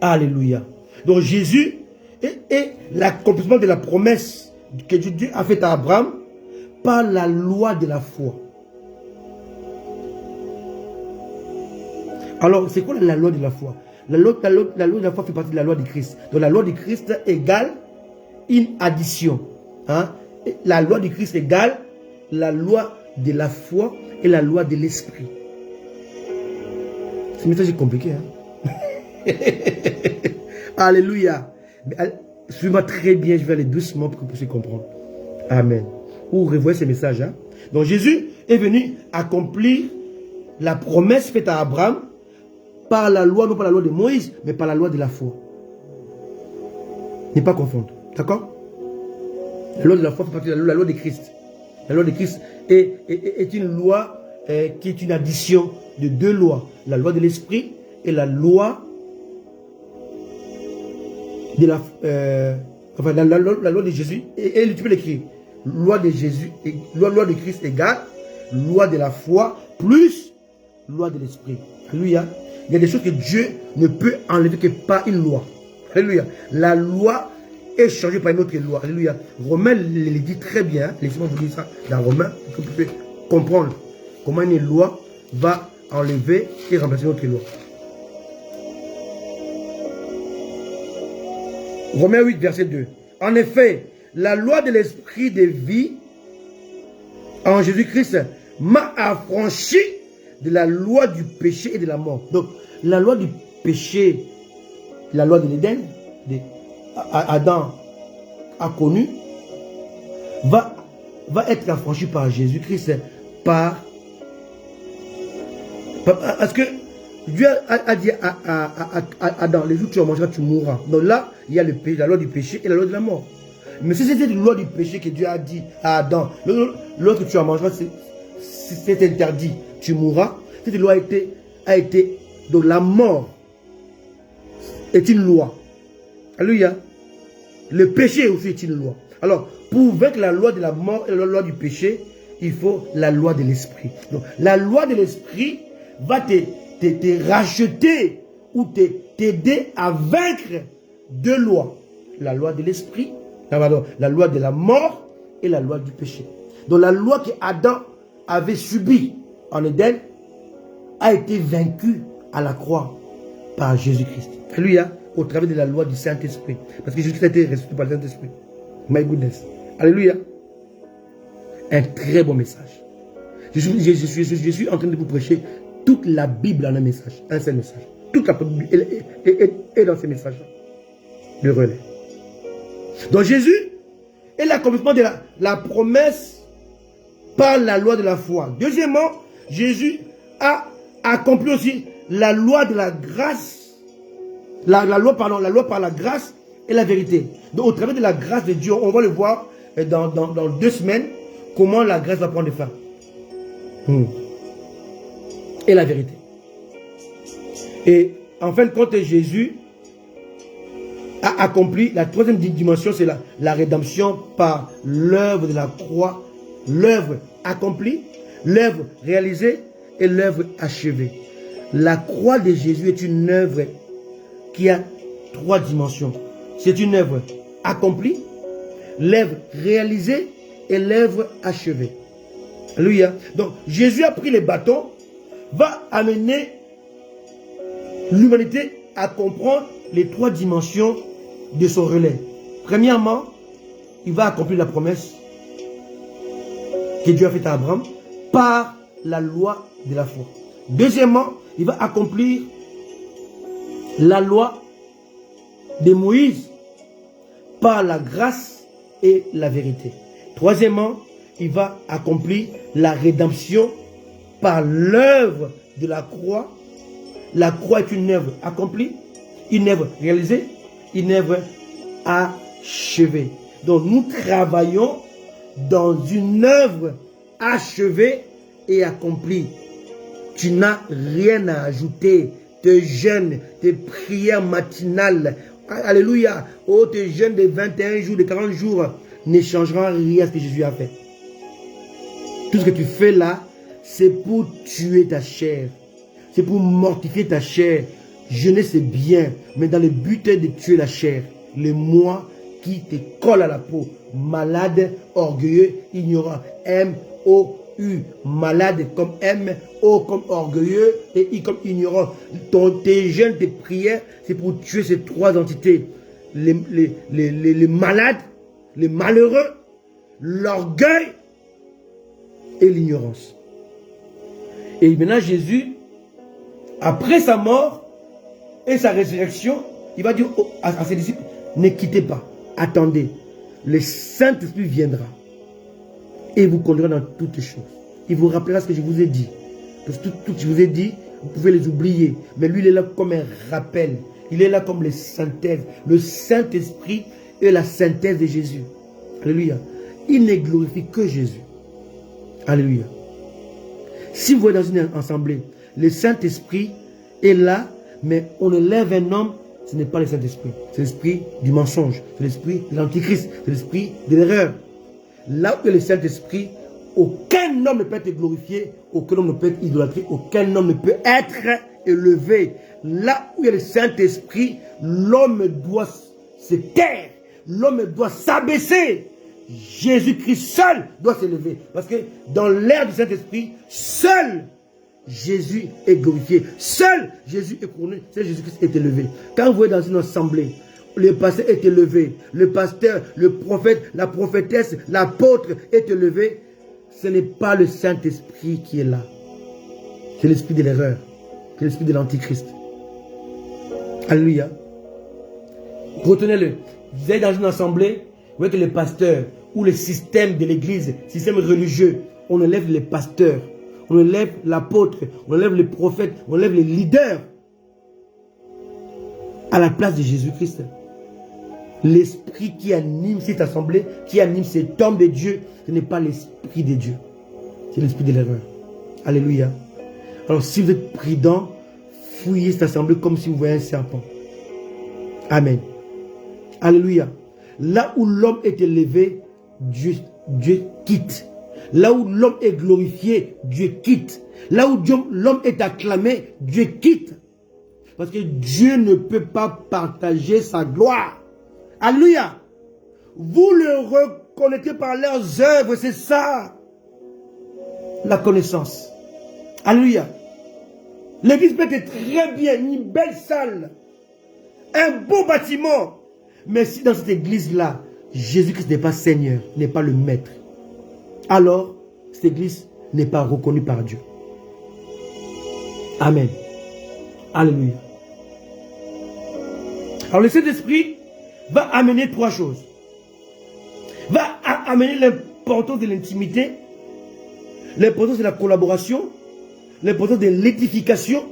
Alléluia. Donc Jésus est l'accomplissement de la promesse que Dieu a faite à Abraham par la loi de la foi. Alors, c'est quoi la loi de la foi? La loi de la foi fait partie de la loi de Christ. Donc, la loi de Christ égale une addition. Hein? La loi de Christ égale la loi de la foi et la loi de l'esprit. Ce message est compliqué. Hein? Alléluia. Suivez-moi très bien, je vais aller doucement pour que vous puissiez comprendre. Amen. Ou revoyez ces messages. Hein? Donc Jésus est venu accomplir la promesse faite à Abraham par la loi, non pas la loi de Moïse, mais par la loi de la foi. Ne pas confondre. D'accord? La loi de la foi fait partie de la loi de Christ. La loi de Christ est une loi qui est une addition de 2 lois. La loi de l'esprit et la loi de la loi de Jésus. Et tu peux l'écrire. Loi de Jésus, loi de Christ égale loi de la foi plus loi de l'esprit. Alléluia. Il y a des choses que Dieu ne peut enlever que par une loi. Alléluia. La loi est changée par une autre loi. Alléluia. Romain le dit très bien. Laissez-moi vous dire ça dans Romain, pour que vous puissiez comprendre comment une loi va enlever et remplacer une autre loi. Romains 8, verset 2. En effet, la loi de l'esprit de vie en Jésus-Christ m'a affranchi de la loi du péché et de la mort. Donc, la loi du péché, la loi de l'Éden, Adam a connu, va être affranchie par Jésus-Christ, parce que Dieu a dit à Adam, les jours où tu en mangeras, tu mourras. Donc là, il y a la loi du péché et la loi de la mort. Mais si c'était une loi du péché que Dieu a dit à Adam, lorsque tu en mangeras, c'est interdit, tu mourras. Cette loi a été, donc la mort est une loi. Alléluia. Le péché aussi est une loi. Alors, pour vaincre la loi de la mort et la loi du péché, il faut la loi de l'esprit. Donc, la loi de l'esprit va te racheter ou t'aider à vaincre 2 lois. La loi de l'esprit, la loi de la mort et la loi du péché. Donc la loi que Adam avait subie en Éden a été vaincue à la croix par Jésus-Christ. Alléluia, au travers de la loi du Saint-Esprit. Parce que Jésus a été ressuscité par le Saint-Esprit. My goodness. Alléluia. Un très bon message. Je suis en train de vous prêcher toute la Bible en un message. Un seul message. toute la est dans ces messages de relais. Donc Jésus est l'accomplissement de la promesse par la loi de la foi. Deuxièmement, Jésus a accompli aussi la loi de la grâce, la loi par la grâce et la vérité. Donc au travers de la grâce de Dieu, on va le voir dans 2 semaines, comment la grâce va prendre fin. Et la vérité. Et en fin de compte, Jésus a accompli la 3e dimension, c'est la rédemption par l'œuvre de la croix. L'œuvre accomplie, l'œuvre réalisée et l'œuvre achevée. La croix de Jésus est une œuvre qui a 3 dimensions. C'est une œuvre accomplie, l'œuvre réalisée et l'œuvre achevée. Alléluia. Donc Jésus a pris les bâtons, va amener l'humanité à comprendre les 3 dimensions de son relais. Premièrement, il va accomplir la promesse que Dieu a faite à Abraham par la loi de la foi. Deuxièmement, il va accomplir la loi de Moïse par la grâce et la vérité. Troisièmement, il va accomplir la rédemption par l'œuvre de la croix. La croix est une œuvre accomplie, une œuvre réalisée, une œuvre achevée. Donc nous travaillons dans une œuvre achevée et accomplie. Tu n'as rien à ajouter. Tes jeûnes, tes prières matinales, alléluia, oh tes jeûnes de 21 jours, de 40 jours, ne changeront rien à ce que Jésus a fait. Tout ce que tu fais là, c'est pour tuer ta chair. C'est pour mortifier ta chair. Jeûner c'est bien, mais dans le but de tuer la chair. Le moi qui te colle à la peau. Malade, orgueilleux, ignorant. M-O-U. Malade comme M, O comme orgueilleux et I comme ignorant. Tes jeûnes, tes prières, c'est pour tuer ces 3 entités. Les malades, les malheureux, l'orgueil et l'ignorance. Et maintenant Jésus, après sa mort et sa résurrection, il va dire à ses disciples, ne quittez pas, attendez, le Saint-Esprit viendra et vous conduira dans toutes choses. Il vous rappellera ce que je vous ai dit. Parce que tout ce que je vous ai dit, vous pouvez les oublier. Mais lui, il est là comme un rappel. Il est là comme les synthèses. Le Saint-Esprit est la synthèse de Jésus. Alléluia. Il ne glorifie que Jésus. Alléluia. Si vous voyez dans une assemblée, le Saint-Esprit est là, mais on élève un homme, ce n'est pas le Saint-Esprit. C'est l'esprit du mensonge. C'est l'esprit de l'antichrist. C'est l'esprit de l'erreur. Là où il y a le Saint-Esprit, aucun homme ne peut être glorifié, aucun homme ne peut être idolâtré, aucun homme ne peut être élevé. Là où il y a le Saint-Esprit, l'homme doit se taire, l'homme doit s'abaisser. Jésus-Christ seul doit s'élever. Parce que dans l'ère du Saint-Esprit, seul Jésus est glorifié. Seul Jésus est couronné. Seul Jésus-Christ est élevé. Quand vous voyez dans une assemblée, le pasteur est élevé, le pasteur, le prophète, la prophétesse, l'apôtre est élevé, ce n'est pas le Saint-Esprit qui est là. C'est l'esprit de l'erreur. C'est l'esprit de l'antichrist. Alléluia. Retenez-le. Vous êtes dans une assemblée, vous voyez que le pasteur ou le système de l'église, système religieux, on élève les pasteurs, on élève l'apôtre, on élève les prophètes, on élève les leaders à la place de Jésus-Christ. L'esprit qui anime cette assemblée, qui anime cet homme de Dieu, ce n'est pas l'esprit de Dieu. C'est l'esprit de l'erreur. Alléluia. Alors si vous êtes prudent, fouillez cette assemblée comme si vous voyez un serpent. Amen. Alléluia. Là où l'homme est élevé, Dieu quitte. Là où l'homme est glorifié, Dieu quitte. Là où l'homme est acclamé, Dieu quitte. Parce que Dieu ne peut pas partager sa gloire. Alléluia. Vous le reconnaissez par leurs œuvres, c'est ça. La connaissance. Alléluia. L'église peut être très bien, une belle salle, un beau bâtiment. Mais si dans cette église-là, Jésus-Christ n'est pas Seigneur, n'est pas le Maître, alors cette église n'est pas reconnue par Dieu. Amen. Alléluia. Alors le Saint-Esprit va amener trois choses. Va amener l'importance de l'intimité, l'importance de la collaboration, l'importance de l'édification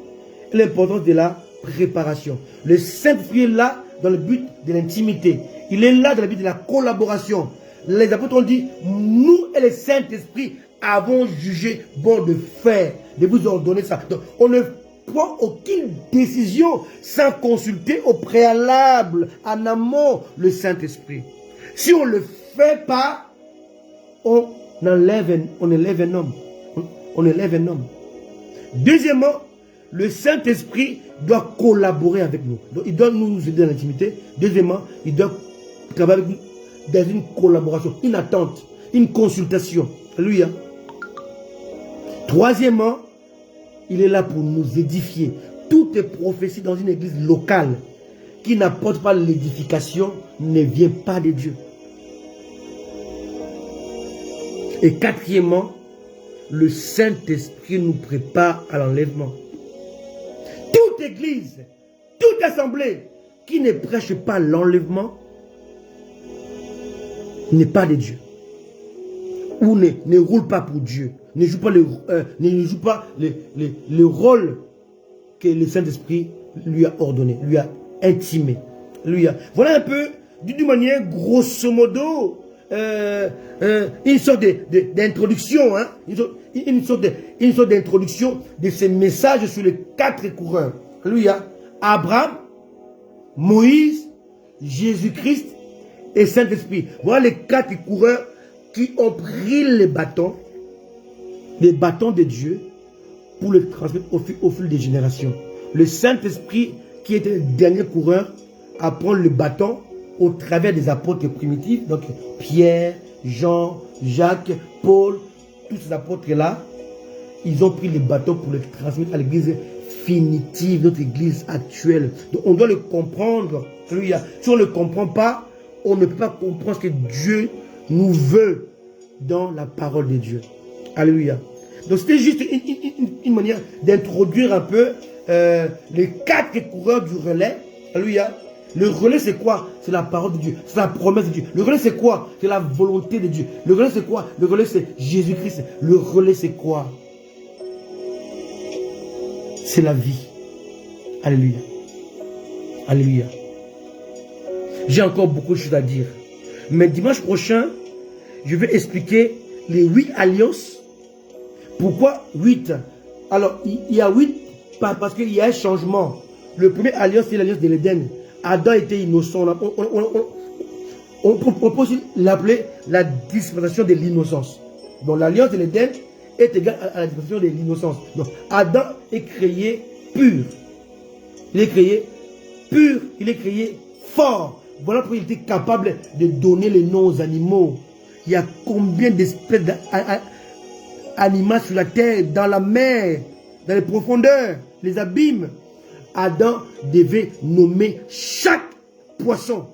et l'importance de la préparation. Le Saint-Esprit est là dans le but de l'intimité. Il est là dans le but de la collaboration. Les apôtres ont dit, nous et le Saint-Esprit avons jugé bon de faire, de vous ordonner ça. Donc, on ne prend aucune décision sans consulter au préalable, en amont, le Saint-Esprit. Si on ne le fait pas, on élève un homme. On élève un homme. Deuxièmement, le Saint-Esprit doit collaborer avec nous. Donc, il doit nous aider dans l'intimité. Deuxièmement, il doit travailler avec nous dans une collaboration, une attente, une consultation. Alléluia. Troisièmement, il est là pour nous édifier. Toute prophétie dans une église locale qui n'apporte pas l'édification ne vient pas de Dieu. Et quatrièmement, le Saint-Esprit nous prépare à l'enlèvement. Toute église, toute assemblée qui ne prêche pas l'enlèvement n'est pas de Dieu. Ou ne roule pas pour Dieu. Ne joue pas le rôle que le Saint-Esprit lui a ordonné, lui a intimé. Voilà un peu, d'une manière grosso modo, une sorte d'introduction, hein, une sorte d'introduction de ces messages sur les quatre coureurs. Alléluia. Abraham, Moïse, Jésus-Christ et Saint-Esprit. Voilà les quatre coureurs qui ont pris les bâtons de Dieu pour les transmettre au fil des générations. Le Saint-Esprit, qui était le dernier coureur, apprend le bâton au travers des apôtres primitifs, donc Pierre, Jean, Jacques, Paul, tous ces apôtres-là, ils ont pris les bâtons pour les transmettre à l'église finitive, notre église actuelle. Donc on doit le comprendre. Si on ne le comprend pas, on ne peut pas comprendre ce que Dieu nous veut dans la parole de Dieu. Alléluia. Donc c'était juste une manière d'introduire un peu les quatre coureurs du relais. Alléluia. Le relais c'est quoi? C'est la parole de Dieu, c'est la promesse de Dieu. Le relais c'est quoi? C'est la volonté de Dieu. Le relais c'est quoi? Le relais c'est Jésus-Christ. Le relais c'est quoi? C'est la vie. Alléluia. Alléluia. J'ai encore beaucoup de choses à dire. Mais dimanche prochain, je vais expliquer les 8 alliances. Pourquoi 8? Alors, il y a 8 parce qu'il y a un changement. Le premier alliance, c'est l'alliance de l'Éden. Adam était innocent. On peut aussi l'appeler la dispensation de l'innocence. Donc, l'alliance de l'Éden est égale à la dispensation de l'innocence. Donc, Adam est créé pur. Il est créé pur. Il est créé fort. Voilà pourquoi il était capable de donner les noms aux animaux. Il y a combien d'espèces d'animaux sur la terre, dans la mer, dans les profondeurs, les abîmes. Adam devait nommer chaque poisson.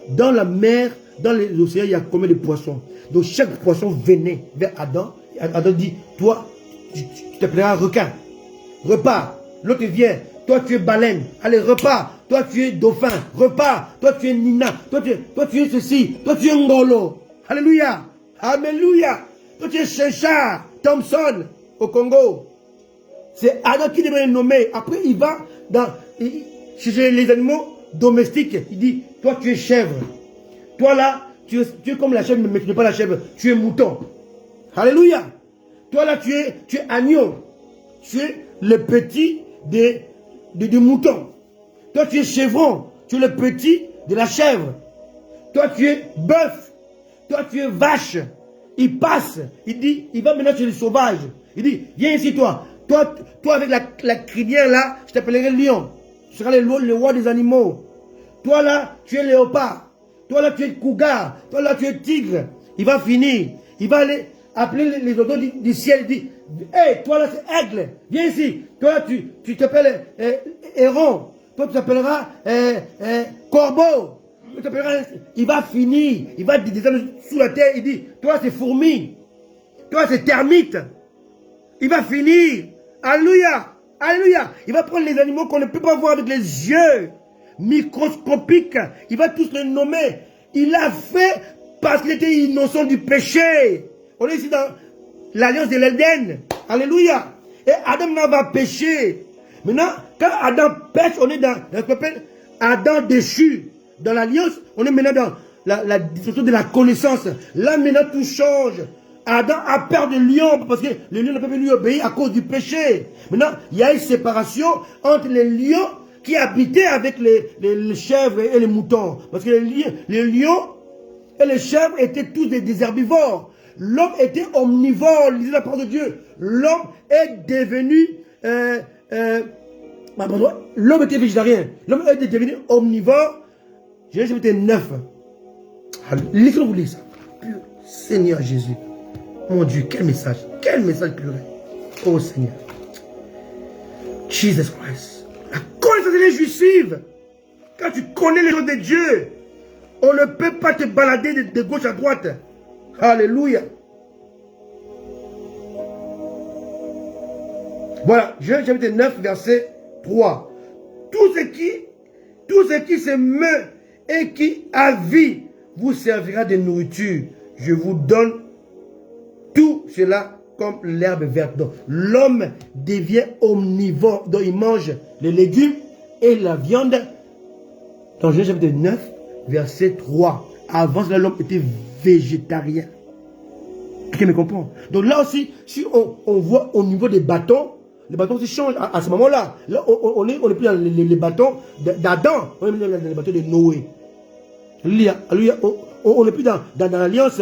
Dans la mer, dans les océans, il y a combien de poissons? Donc chaque poisson venait vers Adam. Et Adam dit, toi, tu t'appelleras requin. Repars. L'autre vient. Toi, tu es baleine. Allez, repars. Toi, tu es dauphin. Repars. Toi, tu es nina. Toi, tu es ceci. Toi, tu es ngolo. Alléluia. Alléluia. Toi, tu es Chéchard. Thompson. Au Congo. C'est Adam qui devait le nommer. Après, il va chez les animaux domestiques. Il dit, toi, tu es chèvre. Toi, là, tu es comme la chèvre, mais tu n'es pas la chèvre. Tu es mouton. Alléluia. Toi, là, tu es agneau. Tu es le petit du mouton. Toi, tu es chevron. Tu es le petit de la chèvre. Toi, tu es bœuf. Toi, tu es vache. Il passe. Il dit, il va maintenant chez les sauvages. Il dit, viens ici, toi. Toi avec la crinière là, je t'appellerai lion. Tu seras le roi des animaux. Toi là, tu es léopard. Toi là, tu es cougar. Toi là, tu es tigre. Il va finir. Il va aller appeler les oiseaux du ciel. Il dit, hey, toi là, c'est aigle. Viens ici. Toi là, tu t'appelles héron. Toi, tu t'appelleras corbeau. Il va finir. Il va descendre sous la terre. Il dit, toi, c'est fourmi. Toi, c'est termite. Il va finir. Alléluia. Alléluia. Il va prendre les animaux qu'on ne peut pas voir avec les yeux. microscopiques. Il va tous les nommer. Il l'a fait parce qu'il était innocent du péché. On est ici dans l'alliance de l'Éden. Alléluia. Et Adam n'a pas péché. Maintenant, quand Adam pêche, on est dans ce qu'on appelle Adam déchu. Dans l'alliance, on est maintenant dans la discussion de la connaissance. Là, maintenant, tout change. Adam a peur de lion parce que le lion ne peut pas lui obéir à cause du péché. Maintenant, il y a une séparation entre les lions qui habitaient avec les chèvres et les moutons. Parce que les lions et les chèvres étaient tous des herbivores. L'homme était omnivore, lisez la parole de Dieu. L'homme est devenu... l'homme était végétarien. L'homme est devenu omnivore. Genèse chapitre 9. Laissez-vous lire ça. Seigneur Jésus. Mon Dieu, quel message puré. Oh Seigneur. Jesus Christ. La connaissance est jouissive. Quand tu connais les choses de Dieu, on ne peut pas te balader de gauche à droite. Alléluia. Voilà, Genèse chapitre 9, verset 3. Tout ce qui se meut et qui a vie vous servira de nourriture. Je vous donne tout cela comme l'herbe verte. Donc, l'homme devient omnivore. Donc, il mange les légumes et la viande. Dans Genèse chapitre 9, verset 3. Avant cela, l'homme était végétarien. Quelqu'un me comprend? Donc là aussi, si on voit au niveau des bâtons, les bâtons aussi changent à ce moment-là. Là, on n'est plus dans les bâtons d'Adam, on est dans les bâtons de Noé. On n'est plus dans l'alliance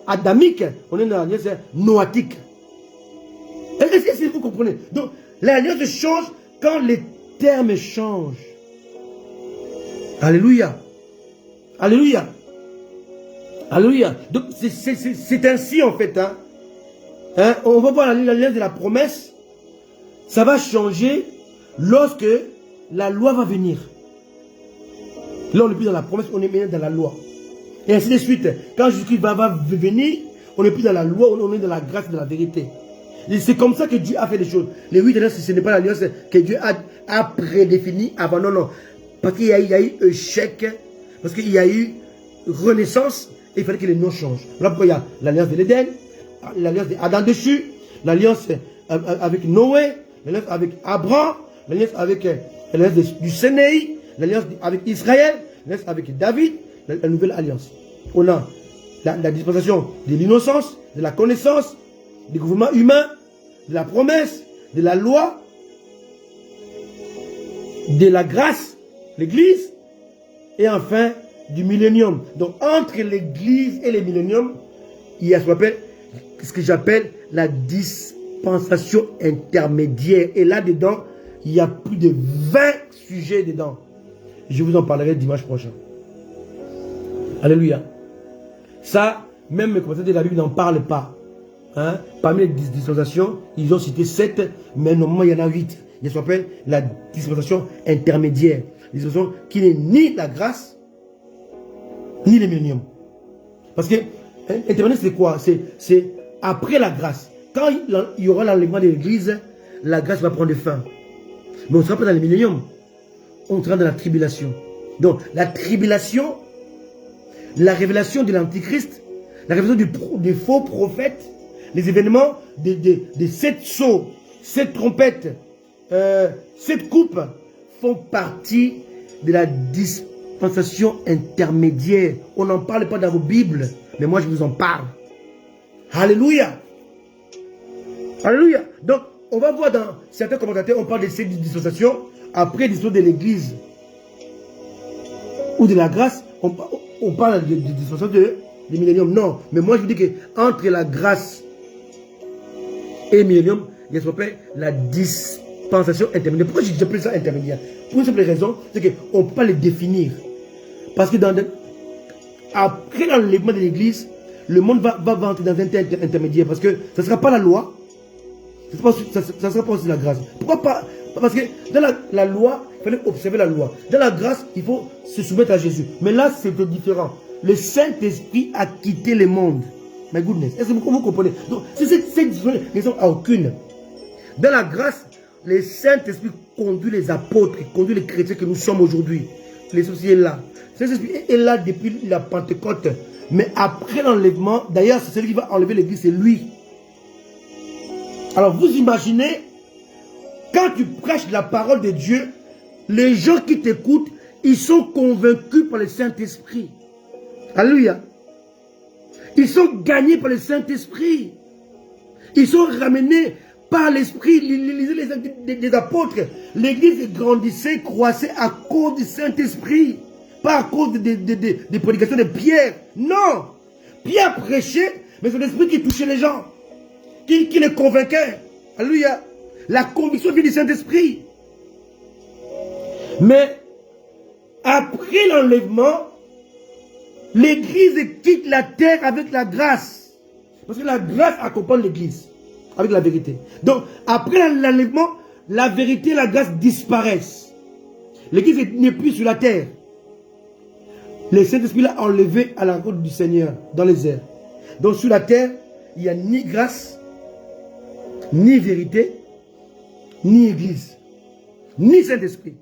adamique, on est dans l'alliance noatique. Est-ce que vous comprenez? Donc, l'alliance change quand les termes changent. Alléluia. Alléluia. Alléluia. Donc, c'est ainsi en fait. On va voir l'alliance de la promesse. Ça va changer lorsque la loi va venir. Là, on n'est plus dans la promesse, on est maintenant dans la loi. Et ainsi de suite. Quand Jésus-Christ va venir, on n'est plus dans la loi, on est dans la grâce de la vérité. C'est comme ça que Dieu a fait les choses. Les 8 alliances, ce n'est pas l'alliance que Dieu a prédéfinie avant. Non, non. Parce qu'il y a eu échec, parce qu'il y a eu renaissance, et il fallait que les noms changent. Voilà pourquoi il y a l'alliance de l'Éden, l'alliance d'Adam dessus, l'alliance avec Noé, l'alliance avec Abraham, l'alliance avec l'alliance du Sinaï, l'alliance avec Israël, l'alliance avec David, la nouvelle alliance. On a la dispensation de l'innocence, de la connaissance, du gouvernement humain, de la promesse, de la loi, de la grâce, l'église, et enfin du millénium. Donc entre l'église et le millénium, il y a ce que j'appelle la dispensation intermédiaire. Et là-dedans, il y a plus de 20 sujets dedans. Je vous en parlerai dimanche prochain. Alléluia. Ça, même les commentateurs de la Bible n'en parlent pas. Parmi les dispensations, ils ont cité 7, mais normalement il y en a 8. Il s'appelle la dispensation intermédiaire. Dispensation qui n'est ni la grâce, ni le millénium. Parce que intermédiaire, c'est quoi? C'est après la grâce. Quand il y aura l'enlèvement de l'église, la grâce va prendre fin. Mais on ne sera pas dans le millénium. On sera dans la tribulation. Donc, la tribulation, la révélation de l'Antichrist, la révélation du faux prophète, les événements de 7 sceaux, 7 trompettes, 7 coupes font partie de la dispensation intermédiaire. On n'en parle pas dans vos Bibles, mais moi je vous en parle. Alléluia. Alléluia. Donc, on va voir dans certains commentateurs, on parle de cette dispensation après l'histoire de l'église ou de la grâce. On parle de dispensation de millénium. Non, mais moi je vous dis que entre la grâce et le millénium, il y a ce qu'on appelle la dispensation intermédiaire. Pourquoi j'appelle ça intermédiaire? Pour une simple raison, c'est qu'on ne peut pas le définir. Parce que après l'enlèvement de l'église, le monde va entrer dans un intermédiaire. Parce que ça ne sera pas la loi, ça ne sera pas aussi la grâce. Pourquoi pas? Parce que dans la loi, il fallait observer la loi. Dans la grâce, il faut se soumettre à Jésus. Mais là, c'est différent. Le Saint-Esprit a quitté le monde. My goodness. Est-ce que vous comprenez? Donc, cette discussion, il n'y a aucune. Dans la grâce, le Saint-Esprit conduit les apôtres, qui conduit les chrétiens que nous sommes aujourd'hui. Le Saint-Esprit est là. Le Saint-Esprit est là depuis la Pentecôte. Mais après l'enlèvement, d'ailleurs, c'est celui qui va enlever l'église, c'est lui. Alors vous imaginez, quand tu prêches la parole de Dieu, les gens qui t'écoutent, ils sont convaincus par le Saint-Esprit. Alléluia. Ils sont gagnés par le Saint-Esprit. Ils sont ramenés par l'Esprit. Les actes des apôtres. L'église grandissait, croissait à cause du Saint-Esprit. Pas à cause des prédications de Pierre. Non. Pierre prêchait, mais c'est l'Esprit qui touchait les gens. Qui les convainquait. Alléluia. La conviction vient du Saint-Esprit. Mais après l'enlèvement, l'église quitte la terre avec la grâce. Parce que la grâce accompagne l'église avec la vérité. Donc, après l'enlèvement, la vérité et la grâce disparaissent. L'église n'est plus sur la terre. Le Saint-Esprit l'a enlevé à la rencontre du Seigneur dans les airs. Donc, sur la terre, il n'y a ni grâce, ni vérité, ni église, ni Saint-Esprit.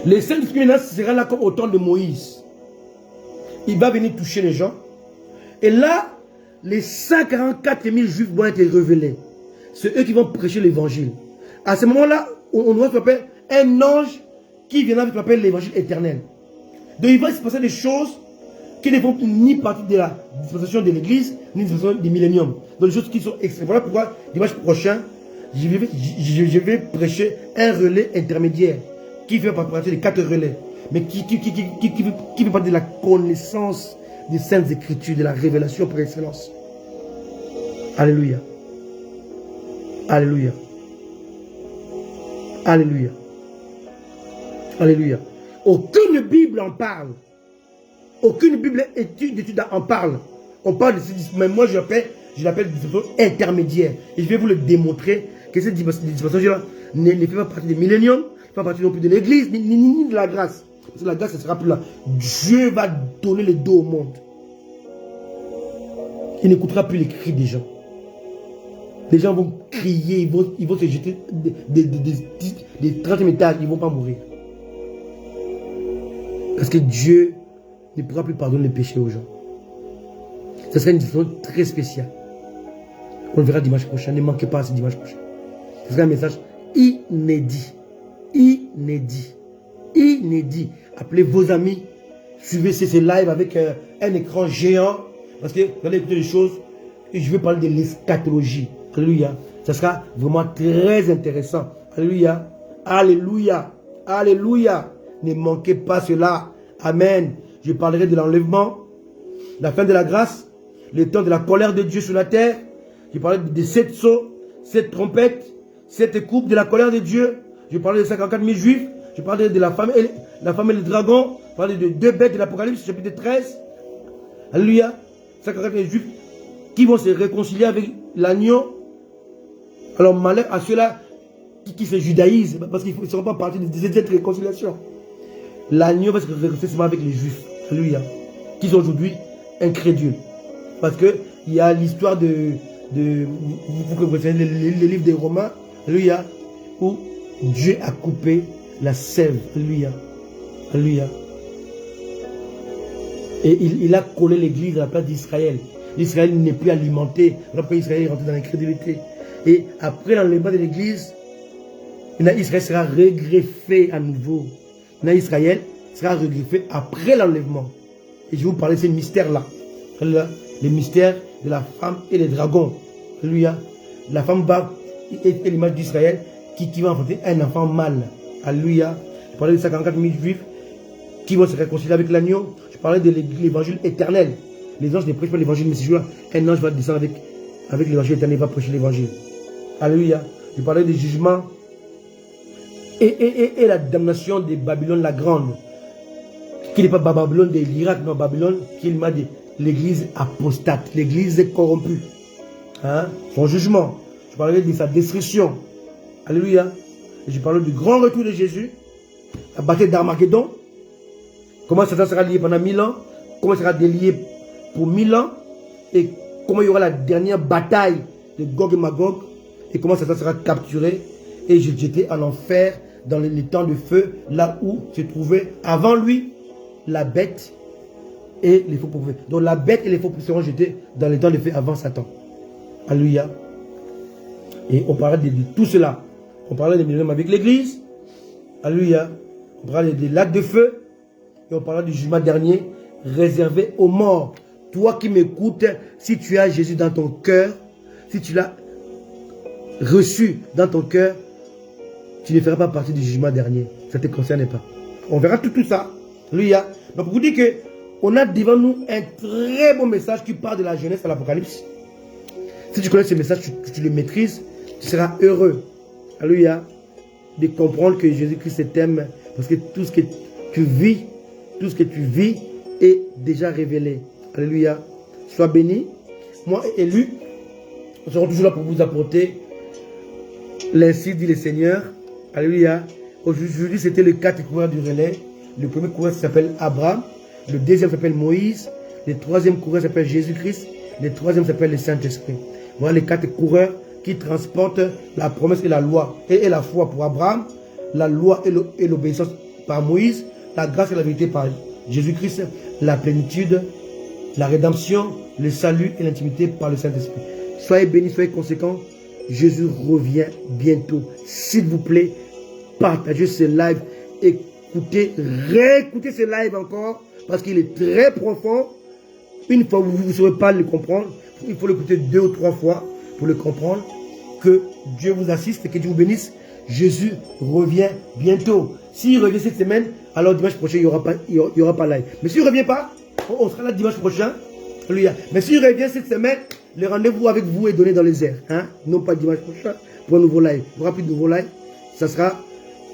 Le Saint-Esprit maintenant sera là comme au temps de Moïse. Il va venir toucher les gens. Et là, les 144 000 juifs vont être révélés. C'est eux qui vont prêcher l'évangile. À ce moment-là, on doit s'appeler un ange qui viendra avec l'évangile éternel. Donc il va se passer des choses qui ne font ni partie de la dispensation de l'église, ni de la dispensation du millénium. Donc des choses qui sont extrêmes. Voilà pourquoi dimanche prochain, je vais prêcher un relais intermédiaire qui fait partie des 4 relais, mais qui fait partie de la connaissance des Saintes Écritures, de la révélation par excellence. Alléluia. Alléluia. Alléluia. Alléluia. Aucune Bible en parle. Aucune Bible d'étude en parle. On parle de ce disposition, mais moi je l'appelle disposition intermédiaire. Et je vais vous le démontrer que cette dispensation-là ne fait pas partie des milléniums, pas partie non plus de l'église, ni de la grâce. Parce que la grâce, ne sera plus là. Dieu va donner le dos au monde. Il n'écoutera plus les cris des gens. Les gens vont crier, ils vont se jeter des 30e étages, ils ne vont pas mourir. Parce que Dieu ne pourra plus pardonner les péchés aux gens. Ce sera une discussion très spéciale. On le verra dimanche prochain. Ne manquez pas ce dimanche prochain. Ce sera un message inédit. Inédit. Inédit. Appelez vos amis. Suivez ces lives avec un écran géant. Parce que vous allez écouter des choses. Et je vais parler de l'eschatologie. Alléluia. Ça sera vraiment très intéressant. Alléluia. Alléluia. Alléluia. Ne manquez pas cela. Amen. Je parlerai de l'enlèvement, la fin de la grâce, le temps de la colère de Dieu sur la terre. Je parlerai de 7 sceaux, 7 trompettes, 7 coupes de la colère de Dieu. Je parlerai de 54 000 juifs. Je parlerai de la femme et le dragon. Je parlerai de 2 bêtes de l'Apocalypse, chapitre 13. Alléluia. 54 000 juifs qui vont se réconcilier avec l'agneau. Alors malheur à ceux-là qui se judaïsent, parce qu'ils ne seront pas partis de cette réconciliation. L'agneau va se réconcilier seulement avec les juifs. Alléluia. Qui sont aujourd'hui incrédules. Parce que il y a l'histoire vous connaissez les livres des Romains. Alléluia. Où Dieu a coupé la sève. Alléluia. Alléluia. Et il a collé l'église à la place d'Israël. L'Israël n'est plus alimenté. Après Israël est rentré dans l'incrédulité. Et après l'enlèvement de l'église, Israël sera regreffé à nouveau. Israël sera regreffé après l'enlèvement. Et je vais vous parler de ces mystères-là. Les mystères de la femme et des dragons. Alléluia. La femme est l'image d'Israël qui va enfanter un enfant mâle. Alléluia. Je parlais de 54 000 juifs qui vont se réconcilier avec l'agneau. Je parlais de l'évangile éternel. Les anges ne prêchent pas l'évangile, mais c'est juste un ange va descendre avec l'évangile éternel, il va prêcher l'évangile. Alléluia. Je parlais des jugements et la damnation de Babylone la grande. Qui n'est pas Babylone de l'Irak, non, Babylone, qui est le mal de l'église apostate, l'église corrompue. Hein? Son jugement. Je parlais de sa destruction. Alléluia. Et je parlais du grand retour de Jésus, la bataille d'Armageddon. Comment Satan sera lié pendant 1000 ans, comment il sera délié pour 1000 ans, et comment il y aura la dernière bataille de Gog et Magog, et comment Satan sera capturé, et je jetai en enfer dans les temps de feu, là où se trouvaient avant lui la bête et les faux prophètes. Donc la bête et les faux prophètes seront jetés dans les temps de feu avant Satan. Alléluia. Et on parlait de tout cela. On parlait des millénaires avec l'église. Alléluia. On parlait des lacs de feu. Et on parlait du jugement dernier réservé aux morts. Toi qui m'écoutes, si tu as Jésus dans ton cœur, si tu l'as reçu dans ton cœur, tu ne feras pas partie du jugement dernier. Ça ne te concerne pas. On verra tout ça. Alléluia. Donc, vous dites que on a devant nous un très bon message qui parle de la jeunesse à l'Apocalypse. Si tu connais ce message, tu le maîtrises, tu seras heureux. Alléluia. De comprendre que Jésus-Christ t'aime. Parce que tout ce que tu vis, est déjà révélé. Alléluia. Sois béni. Moi et élu, nous serons toujours là pour vous apporter l'ainsi dit le Seigneur. Alléluia. Aujourd'hui, c'était le 4 coureur du relais. Le premier coureur s'appelle Abraham. Le deuxième s'appelle Moïse. Le troisième coureur s'appelle Jésus-Christ. Le troisième s'appelle le Saint-Esprit. Voilà les 4 coureurs qui transportent la promesse et la loi. Et la foi pour Abraham. La loi et l'obéissance par Moïse. La grâce et la vérité par Jésus-Christ. La plénitude, la rédemption, le salut et l'intimité par le Saint-Esprit. Soyez bénis, soyez conséquents. Jésus revient bientôt. S'il vous plaît, partagez ce live. Écoutez, réécoutez ce live encore. Parce qu'il est très profond. Une fois, vous ne saurez pas le comprendre. Il faut l'écouter 2 ou 3 fois pour le comprendre. Que Dieu vous assiste et que Dieu vous bénisse. Jésus revient bientôt. S'il revient cette semaine, alors dimanche prochain, il n'y aura pas live. Mais s'il ne revient pas, on sera là dimanche prochain. Alléluia. Mais s'il revient cette semaine, le rendez-vous avec vous est donné dans les airs. Hein? Non pas dimanche prochain pour un nouveau live. Il n'y aura plus de nouveau live. Ça sera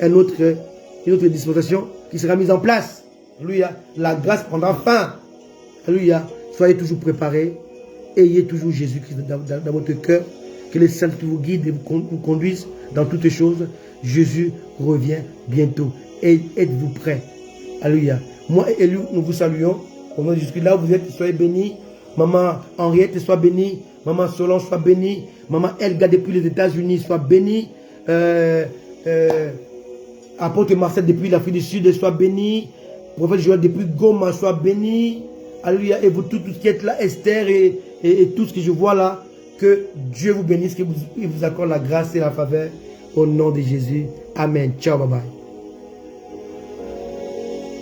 une autre dispensation qui sera mise en place. Alléluia. La grâce prendra fin. Alléluia. Soyez toujours préparés. Ayez toujours Jésus-Christ dans votre cœur. Que les saints vous guident et vous conduisent dans toutes choses. Jésus revient bientôt. Et êtes-vous prêts? Alléluia. Moi et Élu, nous vous saluons. Au nom de Jésus, là où vous êtes, soyez bénis. Maman Henriette, sois bénie. Maman Solange, sois bénie. Maman Elga, depuis les États-Unis, sois bénie. Apôtre Marcel, depuis l'Afrique du Sud, sois béni. Prophète Joël, depuis Goma, sois béni. Alléluia. Et vous tous qui êtes là, Esther et tout ce que je vois là, que Dieu vous bénisse, qu'il vous accorde la grâce et la faveur au nom de Jésus. Amen. Ciao, bye bye.